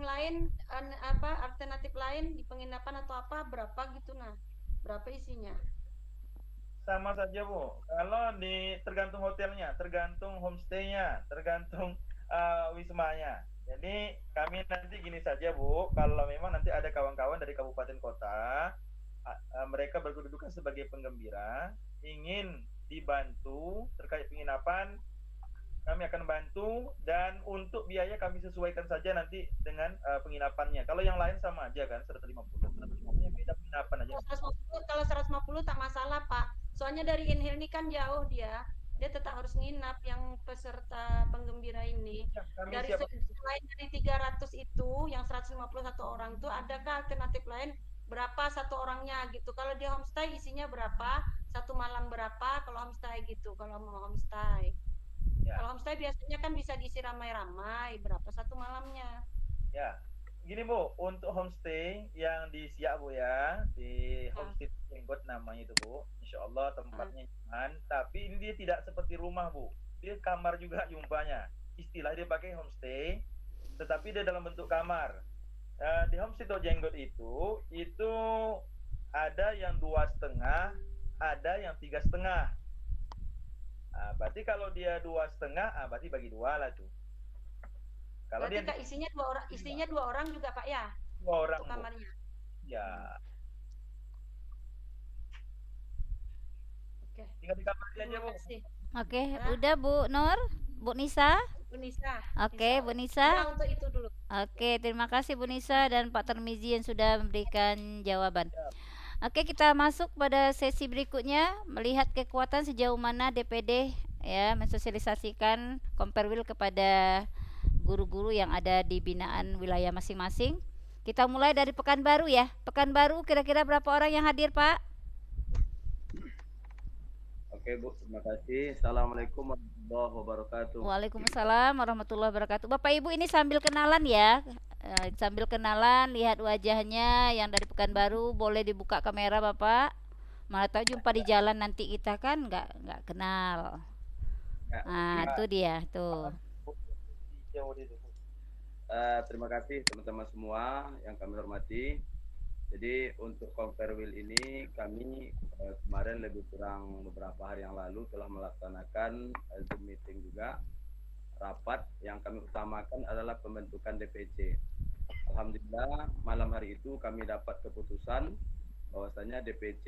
lain alternatif lain di penginapan atau apa berapa gitu berapa isinya? Sama saja Bu. Kalau tergantung hotelnya, tergantung homestay-nya, tergantung wismanya. Jadi kami nanti gini saja Bu, kalau memang nanti ada kawan-kawan dari kabupaten kota, mereka berkedudukan sebagai penggembira, ingin dibantu terkait penginapan, kami akan bantu, dan untuk biaya kami sesuaikan saja nanti dengan penginapannya. Kalau yang lain sama aja kan, 150. 150 beda penginapan aja. Kalau 150 tak masalah, Pak. Soalnya dari Inhil ini kan jauh dia tetap harus nginap yang peserta penggembira ini. Ya, dari selain dari 300 itu, yang 151 orang itu, adakah alternatif lain berapa satu orangnya gitu? Kalau dia homestay isinya berapa? Satu malam berapa? Kalau homestay gitu, kalau mau homestay. Ya. Kalau homestay biasanya kan bisa diisi ramai-ramai, berapa satu malamnya? Ya, gini Bu, untuk homestay yang di Siak Bu ya, di Homestay Jenggot namanya itu Bu, Insya Allah tempatnya nyaman, tapi ini dia tidak seperti rumah Bu, dia kamar juga jumpanya, istilah dia pakai homestay, tetapi dia dalam bentuk kamar. Di Homestay Jenggot itu ada yang 2,5, ada yang 3,5. Berarti kalau dia 2,5, berarti bagi 2 lah tuh. Kalau berarti dia isinya dua orang juga Pak ya? 2 orang kamarnya. Ya. Oke. Tinggal di kamar aja Bu. Oke, udah Bu Nur, Bu Nisa. Bu Nisa. Oke, Bu Nisa. Ya, untuk itu dulu. Oke, terima kasih Bu Nisa dan Pak Termizi yang sudah memberikan jawaban. Oke, kita masuk pada sesi berikutnya, melihat kekuatan sejauh mana DPD ya mensosialisasikan Komperwil kepada guru-guru yang ada di binaan wilayah masing-masing. Kita mulai dari Pekanbaru ya. Pekanbaru kira-kira berapa orang yang hadir, Pak? Oke Bu, terima kasih. Assalamualaikum warahmatullahi wabarakatuh. Waalaikumsalam warahmatullahi wabarakatuh. Bapak Ibu ini sambil kenalan ya. Sambil kenalan, lihat wajahnya yang dari Pekanbaru, boleh dibuka kamera Bapak. Malah tahu jumpa di jalan nanti kita kan nggak kenal. Nah, itu dia tuh. Terima kasih teman-teman semua yang kami hormati. Jadi untuk Komperwil ini kami kemarin lebih kurang beberapa hari yang lalu telah melaksanakan Zoom meeting juga. Rapat yang kami utamakan adalah pembentukan DPC. Alhamdulillah malam hari itu kami dapat keputusan bahwasanya DPC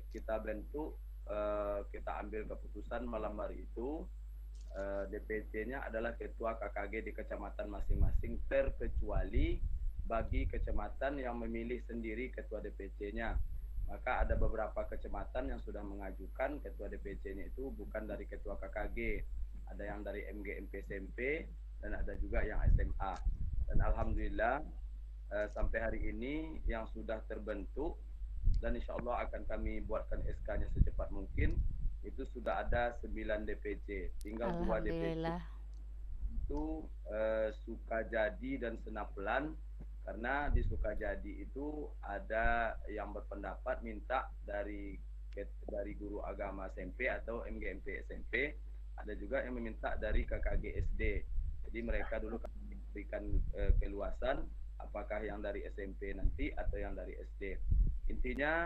kita bentuk, kita ambil keputusan malam hari itu. DPC-nya adalah ketua KKG di kecamatan masing-masing terkecuali bagi kecamatan yang memilih sendiri ketua DPC-nya. Maka ada beberapa kecamatan yang sudah mengajukan ketua DPC-nya itu bukan dari ketua KKG. Ada yang dari MGMP SMP dan ada juga yang SMA. Dan alhamdulillah sampai hari ini yang sudah terbentuk dan insya Allah akan kami buatkan SK-nya secepat mungkin, itu sudah ada 9 DPC, tinggal 2 DPC itu Sukajadi dan Senapelan. Karena di Sukajadi itu ada yang berpendapat minta dari guru agama SMP atau MGMP SMP, ada juga yang meminta dari KKG SD. Jadi mereka dulu kami berikan keluasan apakah yang dari SMP nanti atau yang dari SD. Intinya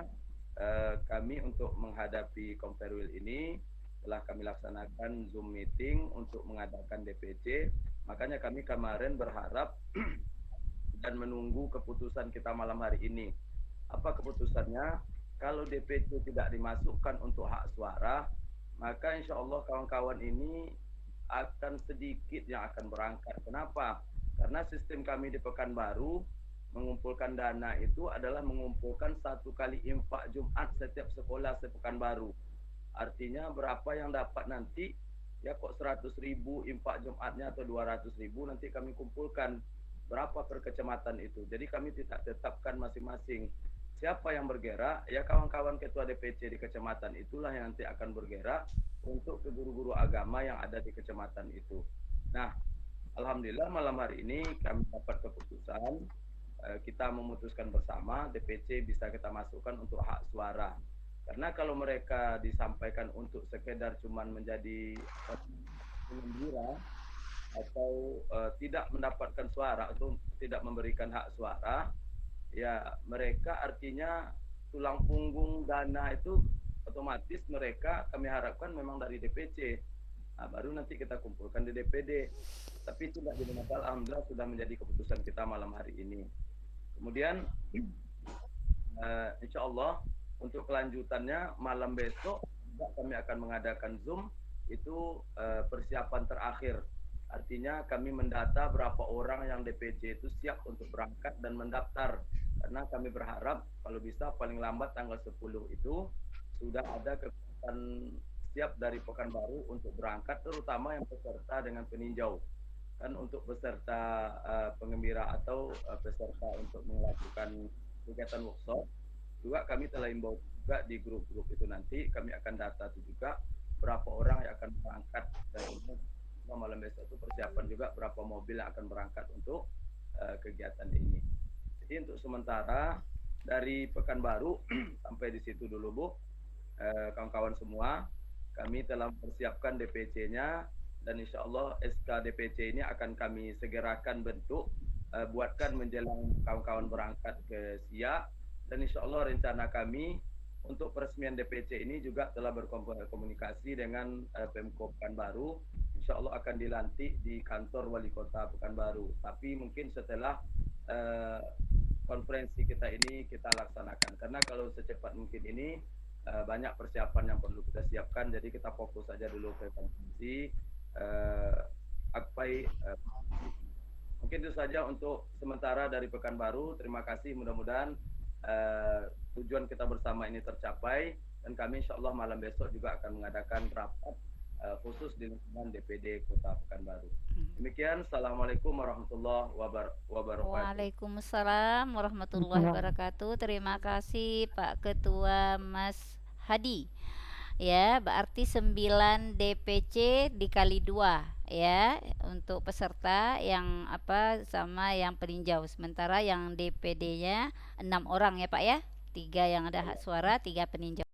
kami untuk menghadapi Komperwil ini telah kami laksanakan Zoom meeting untuk mengadakan DPC. Makanya kami kemarin berharap dan menunggu keputusan kita malam hari ini. Apa keputusannya? Kalau DPC tidak dimasukkan untuk hak suara, maka insya Allah kawan-kawan ini akan sedikit yang akan berangkat. Kenapa? Karena sistem kami di Pekanbaru mengumpulkan dana itu adalah mengumpulkan 1 kali infak Jumat setiap sekolah sepekanbaru. Artinya berapa yang dapat nanti, ya kok 100.000 infak Jumatnya atau 200.000 nanti kami kumpulkan. Berapa per kecamatan itu. Jadi kami tidak tetapkan masing-masing. Siapa yang bergerak, ya kawan-kawan ketua DPC di kecamatan itulah yang nanti akan bergerak untuk ke guru-guru agama yang ada di kecamatan itu. Nah, alhamdulillah malam hari ini kami dapat keputusan, kita memutuskan bersama DPC bisa kita masukkan untuk hak suara. Karena kalau mereka disampaikan untuk sekedar cuman menjadi penggembira atau tidak mendapatkan suara atau tidak memberikan hak suara, ya mereka artinya tulang punggung dana itu otomatis mereka kami harapkan memang dari DPC. Nah, baru nanti kita kumpulkan di DPD. Tapi itu tidak jadi masalah, alhamdulillah sudah menjadi keputusan kita malam hari ini. Kemudian insya Allah untuk kelanjutannya malam besok juga kami akan mengadakan Zoom itu persiapan terakhir. Artinya kami mendata berapa orang yang DPC itu siap untuk berangkat dan mendaftar. Karena kami berharap kalau bisa paling lambat tanggal 10 itu sudah ada kekuatan siap dari Pekanbaru untuk berangkat, terutama yang peserta dengan peninjau. Kan untuk peserta pengembira atau peserta untuk melakukan kegiatan workshop juga kami telah imbau juga di grup-grup itu, nanti kami akan data itu juga berapa orang yang akan berangkat, dan malam besok itu persiapan juga berapa mobil yang akan berangkat untuk kegiatan ini. Jadi untuk sementara dari Pekanbaru sampai di situ dulu Bu, kawan-kawan semua, kami telah mempersiapkan DPC-nya, dan insya Allah SK DPC ini akan kami segerakan bentuk, buatkan menjelang kawan-kawan berangkat ke Siak. Dan insya Allah rencana kami untuk peresmian DPC ini juga telah berkomunikasi dengan Pemko Pekanbaru. Insya Allah akan dilantik di kantor Wali Kota Pekanbaru. Tapi mungkin setelah konferensi kita ini kita laksanakan. Karena kalau secepat mungkin ini banyak persiapan yang perlu kita siapkan. Jadi kita fokus saja dulu ke konferensi Akpai. Mungkin itu saja untuk sementara dari Pekanbaru. Terima kasih, mudah-mudahan tujuan kita bersama ini tercapai, dan kami insya Allah malam besok juga akan mengadakan rapat khusus di lingkungan DPD Kota Pekanbaru. Demikian, Assalamualaikum warahmatullahi wabarakatuh. Waalaikumsalam warahmatullahi wabarakatuh. Terima kasih Pak Ketua Mas Hadi. Ya, berarti 9 DPC dikali 2 ya untuk peserta yang sama yang peninjau. Sementara yang DPD-nya 6 orang ya Pak ya. 3 yang ada hak suara, 3 peninjau.